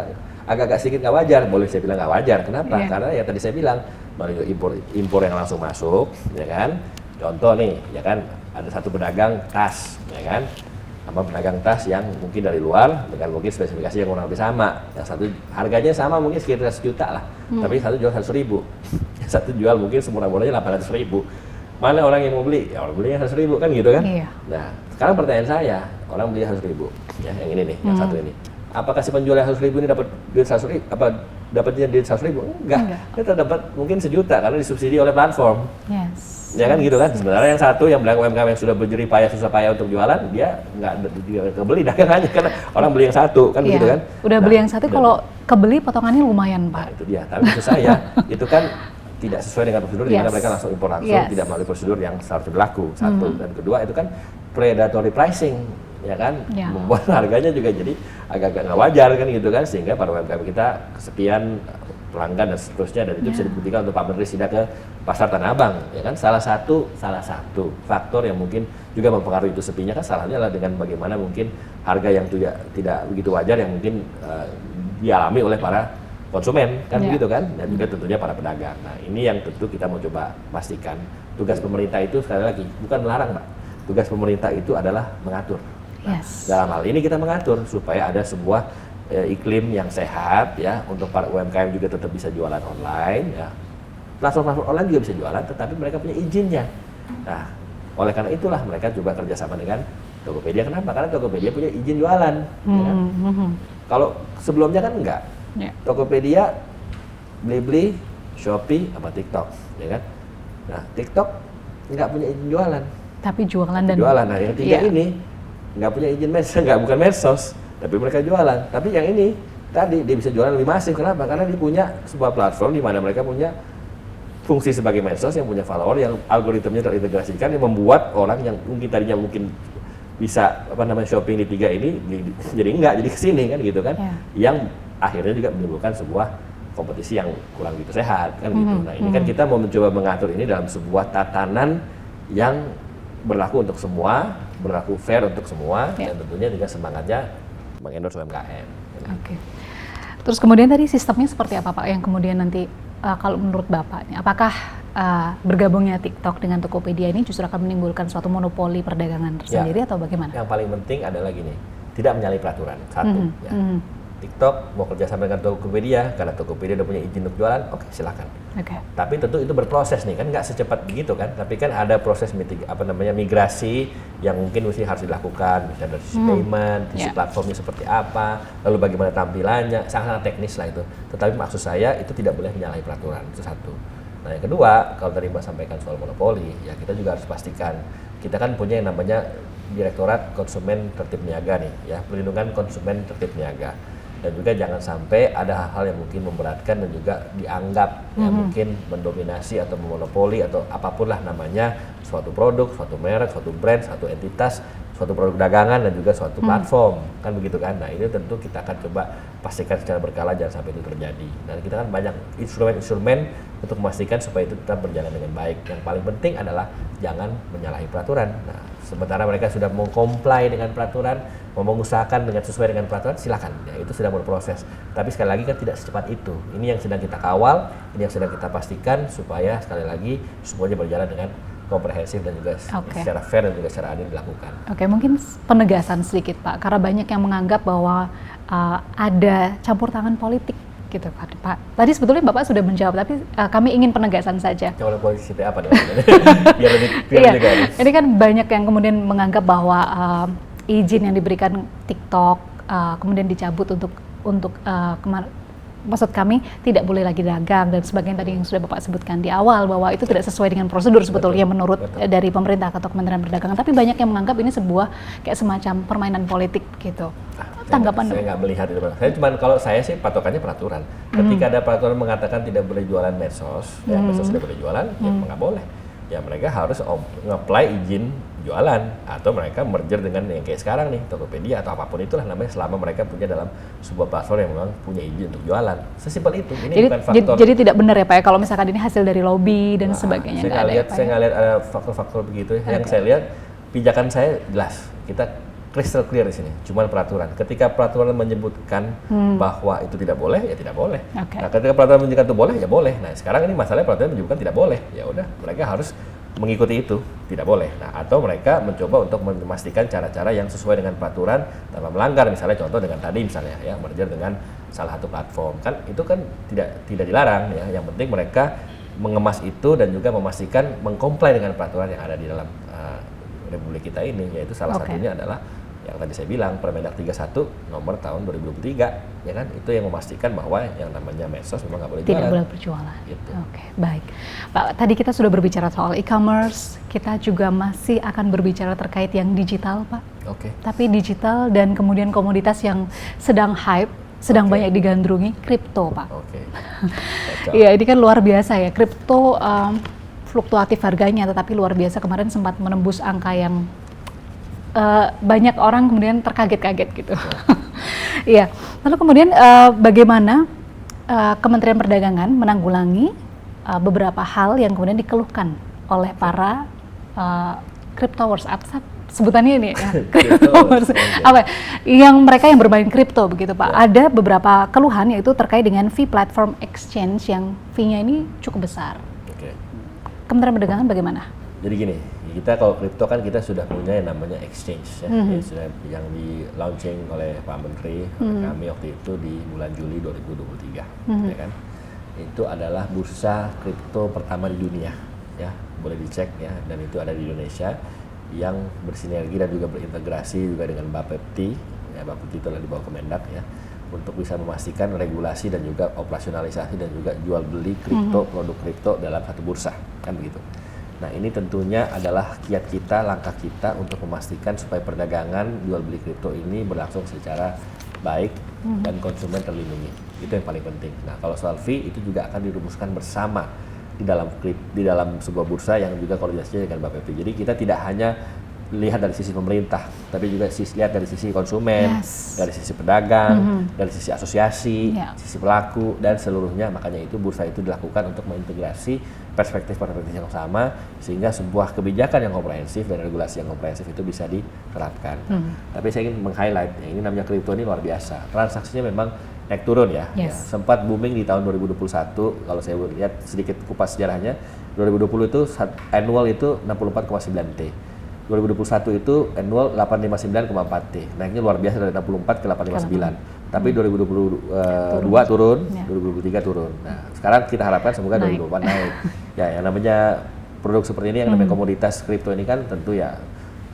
agak-agak sedikit nggak wajar, boleh saya bilang nggak wajar. Kenapa? Karena ya tadi saya bilang melalui impor yang langsung masuk, ya kan. Contoh nih, ya kan, ada satu pedagang tas, ya kan, sama pedagang tas yang mungkin dari luar dengan mungkin spesifikasi yang kurang lebih sama. Yang satu harganya sama mungkin sekitar 1 juta lah, tapi satu jual 100.000, yang satu jual mungkin semurah-murahnya 800.000. Mana orang yang mau beli? Ya orang belinya 100.000 kan gitu kan? Iya. Nah, sekarang pertanyaan saya, orang beli 100.000, ya yang ini nih, yang satu ini. Apakah si penjual yang 100.000 ini dapat duit 100.000? Apa dapatnya duit 100.000? Enggak. Dia dapat mungkin 1 juta karena disubsidi oleh platform. Yes. Ya kan gitu kan? Sebenarnya yang satu yang bilang UMKM yang sudah berjerih payah susah payah untuk jualan, dia nggak kebeli dagangannya karena orang beli yang satu kan gitu kan? Udah beli yang satu, kalau kebeli potongannya lumayan Pak. Nah, itu dia. Tapi maksud saya itu kan tidak sesuai dengan prosedur, di mana mereka langsung impor langsung, tidak melalui prosedur yang seharusnya berlaku. Satu, dan kedua itu kan predatory pricing, ya kan, membuat harganya juga jadi agak-agak nggak wajar kan gitu kan, sehingga para UMKM kita kesepian pelanggan dan seterusnya, dan itu bisa dibuktikan untuk Pak Menteri sidak ke pasar Tanah Abang, ya kan, salah satu faktor yang mungkin juga mempengaruhi itu sepinya kan salahnya adalah dengan bagaimana mungkin harga yang tidak begitu wajar yang mungkin dialami oleh para konsumen kan begitu kan, dan juga tentunya para pedagang. Nah ini yang tentu kita mau coba pastikan. Tugas pemerintah itu sekali lagi bukan melarang Mbak, tugas pemerintah itu adalah mengatur. Nah, dalam hal ini kita mengatur supaya ada sebuah iklim yang sehat ya untuk para UMKM juga tetap bisa jualan online ya. Platform-platform online juga bisa jualan, tetapi mereka punya izinnya. Nah oleh karena itulah mereka coba kerjasama dengan Tokopedia. Kenapa? Karena Tokopedia punya izin jualan. Ya kan? Kalau sebelumnya kan enggak. Tokopedia, Blibli, Shopee, sama TikTok, ya kan? Nah, TikTok nggak punya izin jualan. Tapi jualan dan jualan. Nah, yang tiga ini nggak punya izin medsos, bukan medsos, tapi mereka jualan. Tapi yang ini tadi dia bisa jualan lebih masif. Kenapa? Karena dia punya sebuah platform di mana mereka punya fungsi sebagai medsos yang punya follower, yang algoritmanya terintegrasikan, yang membuat orang yang mungkin tadinya mungkin bisa shopping di tiga ini jadi enggak, jadi kesini kan gitu kan, yang akhirnya juga menimbulkan sebuah kompetisi yang kurang gitu sehat kan gitu. Nah ini kan kita mau mencoba mengatur ini dalam sebuah tatanan yang berlaku untuk semua, berlaku fair untuk semua, dan tentunya juga semangatnya mengendorse UMKM. Oke. Terus kemudian tadi sistemnya seperti apa Pak yang kemudian nanti kalau menurut Bapak, apakah bergabungnya TikTok dengan Tokopedia ini justru akan menimbulkan suatu monopoli perdagangan tersendiri atau bagaimana? Yang paling penting adalah gini, tidak menyalahi peraturan, satu. TikTok mau kerjasama dengan Tokopedia karena Tokopedia udah punya izin untuk jualan, oke silakan. Tapi tentu itu berproses nih kan, nggak secepat begitu kan. Tapi kan ada proses migrasi yang mungkin mesti harus dilakukan, misalnya dari sisi payment, sisi platformnya seperti apa, lalu bagaimana tampilannya, sangat teknis lah itu. Tetapi maksud saya itu tidak boleh menyalahi peraturan, itu satu. Nah yang kedua, kalau tadi Mbak sampaikan soal monopoli, ya kita juga harus pastikan kita kan punya yang namanya Direktorat Konsumen Tertib Niaga nih, ya, Perlindungan Konsumen Tertib Niaga. dan juga jangan sampai ada hal-hal yang mungkin memberatkan dan juga dianggap ya mungkin mendominasi atau memonopoli atau apapun lah namanya suatu produk, suatu merek, suatu brand, suatu entitas, suatu produk dagangan dan juga suatu platform, kan begitu kan. Nah ini tentu kita akan coba pastikan secara berkala jangan sampai itu terjadi. Dan kita kan banyak instrumen-instrumen untuk memastikan supaya itu tetap berjalan dengan baik. Yang paling penting adalah jangan menyalahi peraturan. Nah sementara mereka sudah mau comply dengan peraturan, mau mengusahakan dengan sesuai dengan peraturan, silakan. Ya itu sedang berproses. Tapi sekali lagi kan tidak secepat itu. Ini yang sedang kita kawal, ini yang sedang kita pastikan supaya sekali lagi semuanya berjalan dengan komprehensif dan juga secara fair dan juga secara adil dilakukan. Oke, mungkin penegasan sedikit Pak, karena banyak yang menganggap bahwa ada campur tangan politik gitu Pak. Tadi sebetulnya Bapak sudah menjawab, tapi kami ingin penegasan saja. Campur politik seperti apa? Biar lebih juga. Ini kan banyak yang kemudian menganggap bahwa izin yang diberikan TikTok kemudian dicabut untuk maksud kami tidak boleh lagi dagang dan sebagainya tadi yang sudah Bapak sebutkan di awal bahwa itu tidak sesuai dengan prosedur sebetulnya menurut dari pemerintah atau Kementerian Perdagangan, tapi banyak yang menganggap ini sebuah kayak semacam permainan politik gitu. Tanggapan saya nggak melihat itu. Saya cuma kalau saya sih patokannya peraturan. Ketika ada peraturan mengatakan tidak boleh jualan medsos, ya medsos tidak boleh jualan, ya nggak boleh. Ya mereka harus nge-apply izin jualan atau mereka merger dengan yang kayak sekarang nih Tokopedia atau apapun itulah namanya selama mereka punya dalam sebuah platform yang memang punya izin untuk jualan. Sesimpel itu. Ini jadi, bukan faktor. Jadi tidak benar ya Pak ya kalau misalkan ini hasil dari lobby dan sebagainya. Saya nggak lihat ada faktor-faktor begitu. Yang saya lihat pijakan saya jelas. Kita crystal clear di sini, cuman peraturan. Ketika peraturan menyebutkan bahwa itu tidak boleh, ya tidak boleh. Nah, ketika peraturan menyebutkan itu boleh, ya boleh. Nah, sekarang ini masalahnya peraturan menyebutkan tidak boleh. Ya udah, mereka harus mengikuti itu, tidak boleh. Nah, atau mereka mencoba untuk memastikan cara-cara yang sesuai dengan peraturan tanpa melanggar. Misalnya contoh dengan tadi misalnya ya, merger dengan salah satu platform. Kan itu kan tidak dilarang ya. Yang penting mereka mengemas itu dan juga memastikan mengcomply dengan peraturan yang ada di dalam Republik kita ini, yaitu salah satunya adalah yang tadi saya bilang Permendak 31 nomor tahun 2023 ya kan, itu yang memastikan bahwa yang namanya medsos memang nggak boleh jualan. Tidak boleh berjualan. Gitu. Oke, baik. Pak, tadi kita sudah berbicara soal e-commerce, kita juga masih akan berbicara terkait yang digital, Pak. Oke. Tapi digital dan kemudian komoditas yang sedang hype, sedang banyak digandrungi, kripto, Pak. Oke. Iya, ini kan luar biasa ya. Kripto fluktuatif harganya, tetapi luar biasa kemarin sempat menembus angka yang banyak orang kemudian terkaget-kaget gitu. Iya. Lalu kemudian bagaimana Kementerian Perdagangan menanggulangi beberapa hal yang kemudian dikeluhkan oleh para cryptowers, sebutannya ini ya, cryptowers, apa yang mereka yang bermain kripto begitu Pak. Ada beberapa keluhan yaitu terkait dengan fee platform exchange yang fee-nya ini cukup besar. Kementerian Perdagangan bagaimana? Jadi gini, kita kalau kripto kan kita sudah punya yang namanya exchange ya, sudah yang di launching oleh Pak Menteri, oleh kami waktu itu di bulan Juli 2023, ya kan. Itu adalah bursa kripto pertama di dunia, ya boleh dicek ya, dan itu ada di Indonesia yang bersinergi dan juga berintegrasi juga dengan Bapepti, ya Bapepti itu adalah di bawah Kemendak ya, untuk bisa memastikan regulasi dan juga operasionalisasi dan juga jual beli kripto, produk kripto dalam satu bursa, kan begitu. Nah ini tentunya adalah kiat kita, langkah kita untuk memastikan supaya perdagangan jual beli kripto ini berlangsung secara baik dan konsumen terlindungi. Itu yang paling penting. Nah kalau soal fee itu juga akan dirumuskan bersama di dalam sebuah bursa yang juga koordinasinya dengan Bapepti. Jadi kita tidak hanya lihat dari sisi pemerintah, tapi juga lihat dari sisi konsumen, dari sisi pedagang, dari sisi asosiasi, sisi pelaku, dan seluruhnya. Makanya itu bursa itu dilakukan untuk mengintegrasi perspektif-perspektif yang sama, sehingga sebuah kebijakan yang komprehensif dan regulasi yang komprehensif itu bisa diterapkan. Tapi saya ingin meng-highlight, ya, ini namanya kripto ini luar biasa. Transaksinya memang naik turun ya. Ya. Sempat booming di tahun 2021, kalau saya lihat sedikit kupas sejarahnya, 2020 itu annual itu 64,9 T. 2021 itu annual 859,4 T. Naiknya luar biasa dari 64 ke 859. Tapi 2022 turun, 2023 turun. Nah, sekarang kita harapkan semoga 2024 naik. Ya, yang namanya produk seperti ini, yang namanya komoditas kripto ini kan tentu ya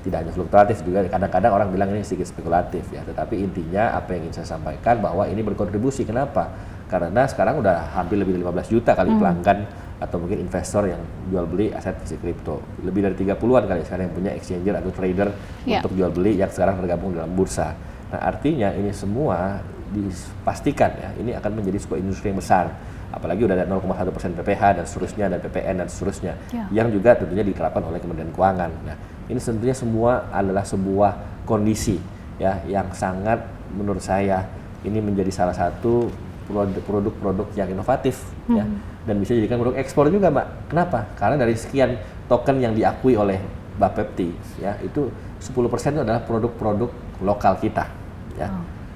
tidak hanya fluktuatif, juga kadang-kadang orang bilang ini sedikit spekulatif ya. Tetapi intinya apa yang ingin saya sampaikan bahwa ini berkontribusi. Kenapa? Karena sekarang udah hampir lebih dari 15 juta kali pelanggan atau mungkin investor yang jual beli aset fisik kripto. Lebih dari 30-an kali sekarang yang punya exchanger atau trader untuk jual beli yang sekarang tergabung dalam bursa. Nah artinya ini semua dipastikan ya ini akan menjadi sebuah industri yang besar, apalagi udah ada 0,1% PPH dan seterusnya dan PPN dan seterusnya yang juga tentunya diterapkan oleh Kementerian Keuangan. Nah, ini tentunya semua adalah sebuah kondisi ya yang sangat menurut saya ini menjadi salah satu produk-produk yang inovatif ya dan bisa dijadikan produk ekspor juga, Mbak. Kenapa? Karena dari sekian token yang diakui oleh Bapepti ya itu 10% itu adalah produk-produk lokal kita ya.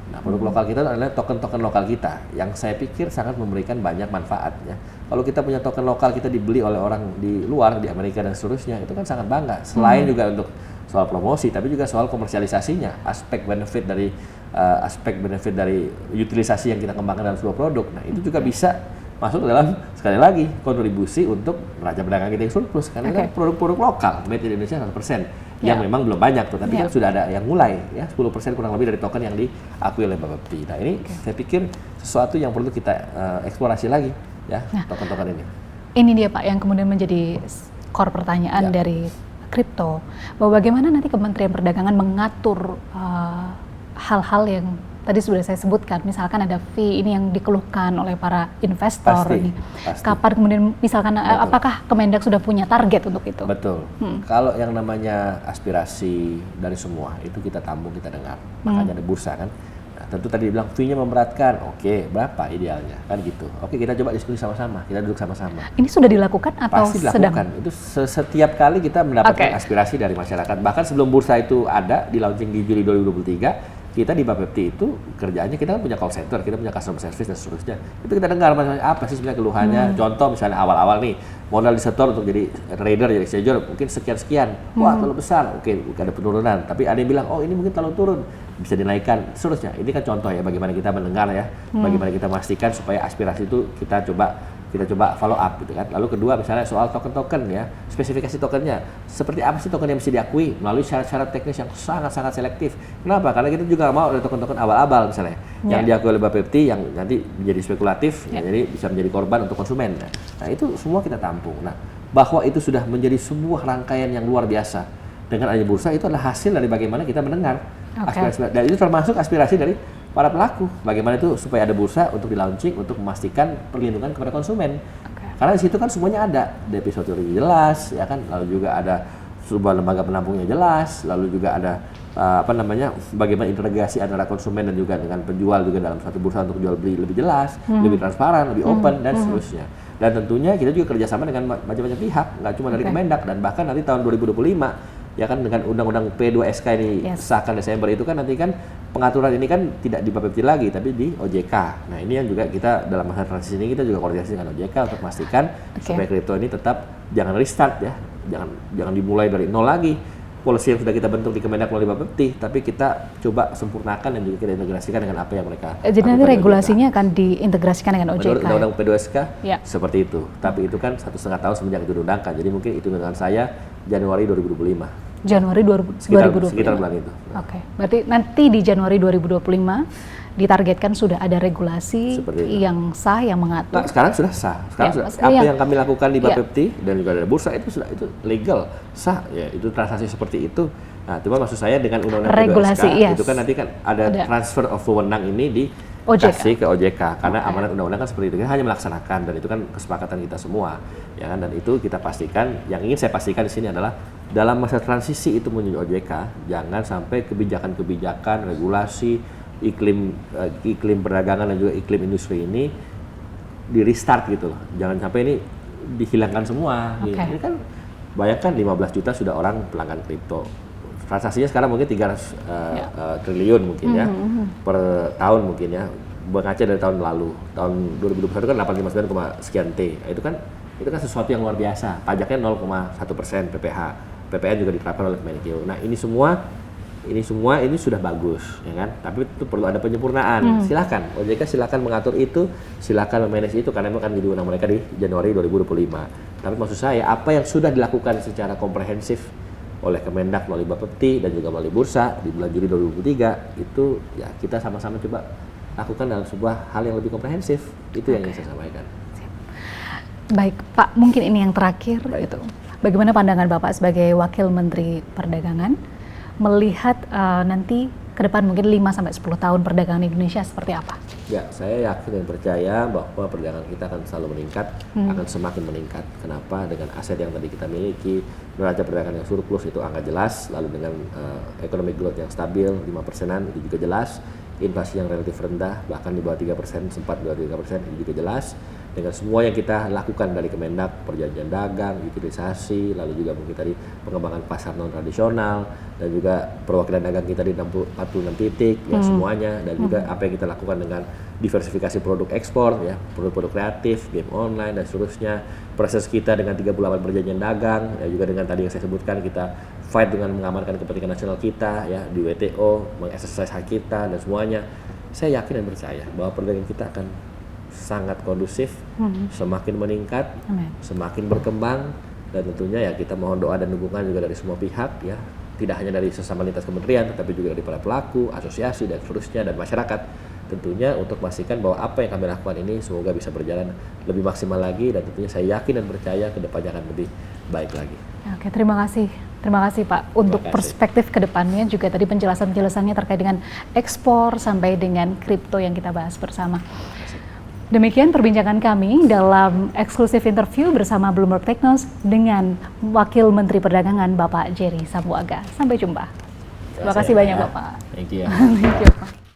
Nah, produk lokal kita adalah token-token lokal kita yang saya pikir sangat memberikan banyak manfaat ya. Kalau kita punya token lokal kita dibeli oleh orang di luar, di Amerika dan seterusnya, itu kan sangat bangga. Selain juga untuk soal promosi, tapi juga soal komersialisasinya, aspek benefit dari utilisasi yang kita kembangkan dalam sebuah produk. Nah, itu juga bisa masuk dalam sekali lagi kontribusi untuk neraca perdagangan kita yang surplus karena kan produk-produk lokal made in Indonesia 100% yang memang belum banyak tuh, tapi kan sudah ada yang mulai ya 10% kurang lebih dari token yang diakui oleh Bapepti. Nah, ini saya pikir sesuatu yang perlu kita eksplorasi lagi ya, token-token ini. Ini dia Pak yang kemudian menjadi core pertanyaan dari kripto, bahwa bagaimana nanti Kementerian Perdagangan mengatur hal-hal yang tadi sudah saya sebutkan, misalkan ada fee ini yang dikeluhkan oleh para investor ini. Kapan kemudian misalkan apakah Kemendak sudah punya target untuk itu? Betul. Kalau yang namanya aspirasi dari semua itu kita tampung, kita dengar. Makanya ada bursa kan. Nah, tentu tadi bilang fee-nya memberatkan. Oke, berapa idealnya? Kan gitu. Oke, kita coba diskusi sama-sama. Kita duduk sama-sama. Ini sudah dilakukan atau pasti dilakukan? Itu setiap kali kita mendapatkan aspirasi dari masyarakat. Bahkan sebelum bursa itu ada di launching di Juli 2023, kita di Bapepti itu kerjaannya kita kan punya call center, kita punya customer service dan seterusnya. Itu kita dengar apa sih sebenarnya keluhannya. Contoh misalnya awal-awal nih modal disetor untuk jadi trader, jadi exchanger mungkin sekian-sekian. Wah, terlalu besar. Oke, ada penurunan. Tapi ada yang bilang, oh ini mungkin terlalu turun, bisa dinaikkan. Seterusnya. Ini kan contoh ya bagaimana kita mendengar ya, bagaimana kita memastikan supaya aspirasi itu kita coba follow up gitu kan. Lalu kedua misalnya soal token-token ya, spesifikasi tokennya. Seperti apa sih token yang bisa diakui melalui syarat-syarat teknis yang sangat-sangat selektif. Kenapa? Karena kita juga mau ada token-token abal-abal misalnya yang diakui oleh Bapepti yang nanti menjadi spekulatif, ya, jadi bisa menjadi korban untuk konsumen. Nah, itu semua kita tampung. Nah, bahwa itu sudah menjadi sebuah rangkaian yang luar biasa dengan adanya bursa itu adalah hasil dari bagaimana kita mendengar aspirasi. Dan itu termasuk aspirasi dari para pelaku, bagaimana itu supaya ada bursa untuk di-launching untuk memastikan perlindungan kepada konsumen. Karena di situ kan semuanya ada, DP Security jelas, ya kan, lalu juga ada sebuah lembaga penampungnya jelas, lalu juga ada bagaimana integrasi antara konsumen dan juga dengan penjual juga dalam satu bursa untuk jual beli lebih jelas, lebih transparan, lebih open dan seterusnya. Dan tentunya kita juga kerjasama dengan macam-macam pihak, nggak cuma dari Kemendak, dan bahkan nanti tahun 2025 ya kan dengan undang-undang P2SK ini sahkan Desember itu kan nanti kan pengaturan ini kan tidak di Bapepti lagi tapi di OJK. Nah, ini yang juga kita dalam masa transisi ini kita juga koordinasi dengan OJK untuk memastikan supaya kripto ini tetap jangan restart ya, jangan dimulai dari nol lagi. Polisi yang sudah kita bentuk di Kemendak melalui Bapepti, tapi kita coba sempurnakan dan juga kita integrasikan dengan apa yang mereka. Jadi nanti regulasinya akan diintegrasikan dengan OJK. Menurut undang-undang P2SK seperti itu. Tapi itu kan 1,5 tahun semenjak itu diundangkan. Jadi mungkin itu dengan saya Januari 2025. Januari 2025. Sekitar bulan itu. Oke. Berarti nanti di Januari 2025 ditargetkan sudah ada regulasi yang sah yang mengatur. Nah, sekarang sudah sah. Sekarang sudah. Apa yang kami lakukan di Bapepti dan juga ada bursa itu sudah itu legal, sah ya, itu transaksi seperti itu. Nah, cuma maksud saya dengan undang-undang regulasi P2SK itu kan nanti kan ada transfer of wewenang ini di kasih ke OJK karena amanat undang-undang kan seperti itu, kita hanya melaksanakan dan itu kan kesepakatan kita semua ya kan, dan itu kita pastikan. Yang ingin saya pastikan di sini adalah dalam masa transisi itu menuju OJK jangan sampai kebijakan-kebijakan regulasi iklim perdagangan dan juga iklim industri ini di restart gitu loh, jangan sampai ini dihilangkan semua. Ini kan bayangkan 15 juta sudah orang pelanggan kripto, transaksinya sekarang mungkin 300 triliun mungkin ya per tahun mungkin ya, berkaca dari tahun lalu, tahun 2021 kan 859, sekian T. Itu kan sesuatu yang luar biasa. Pajaknya 0,1% PPH, PPN juga diterapkan oleh Kemenkeu. Nah, ini semua sudah bagus ya kan, tapi itu perlu ada penyempurnaan. Silakan OJK silakan mengatur itu, silakan memanage itu karena akan jadi wewenang mereka di Januari 2025. Tapi maksud saya apa yang sudah dilakukan secara komprehensif oleh Kemendak melalui Bapepti dan juga melalui bursa di bulan Juli 2023 itu ya kita sama-sama coba lakukan dalam sebuah hal yang lebih komprehensif. Itu yang ingin saya sampaikan. Baik Pak, mungkin ini yang terakhir gitu. Bagaimana pandangan Bapak sebagai Wakil Menteri Perdagangan melihat nanti ke depan mungkin 5-10 tahun perdagangan Indonesia seperti apa? Ya, saya yakin dan percaya bahwa perdagangan kita akan selalu meningkat, akan semakin meningkat. Kenapa? Dengan aset yang tadi kita miliki, neraca perdagangan yang surplus itu angka jelas, lalu dengan economic growth yang stabil 5%-an itu juga jelas, inflasi yang relatif rendah bahkan di bawah 3%, sempat di bawah 3% itu juga jelas. Dengan semua yang kita lakukan dari Kemendak, perjanjian dagang, utilisasi, lalu juga mungkin tadi pengembangan pasar non tradisional dan juga perwakilan dagang kita di 46 titik ya semuanya, dan juga apa yang kita lakukan dengan diversifikasi produk ekspor ya, produk-produk kreatif, game online dan seterusnya, proses kita dengan 38 perjanjian dagang ya, juga dengan tadi yang saya sebutkan kita fight dengan mengamankan kepentingan nasional kita ya di WTO, mengeksersis hak kita dan semuanya. Saya yakin dan percaya bahwa perdagangan kita akan sangat kondusif, semakin meningkat, semakin berkembang, dan tentunya ya kita mohon doa dan dukungan juga dari semua pihak ya, tidak hanya dari sesama lintas kementerian, tetapi juga dari para pelaku, asosiasi dan seterusnya dan masyarakat tentunya untuk memastikan bahwa apa yang kami lakukan ini semoga bisa berjalan lebih maksimal lagi, dan tentunya saya yakin dan percaya kedepannya akan lebih baik lagi. Oke, terima kasih Pak untuk perspektif kedepannya, juga tadi penjelasannya terkait dengan ekspor sampai dengan kripto yang kita bahas bersama. Demikian perbincangan kami dalam eksklusif interview bersama Bloomberg Tech News dengan Wakil Menteri Perdagangan Bapak Jerry Sambuaga. Sampai jumpa. Terima kasih banyak Bapak. Thank you. Thank you, Pak.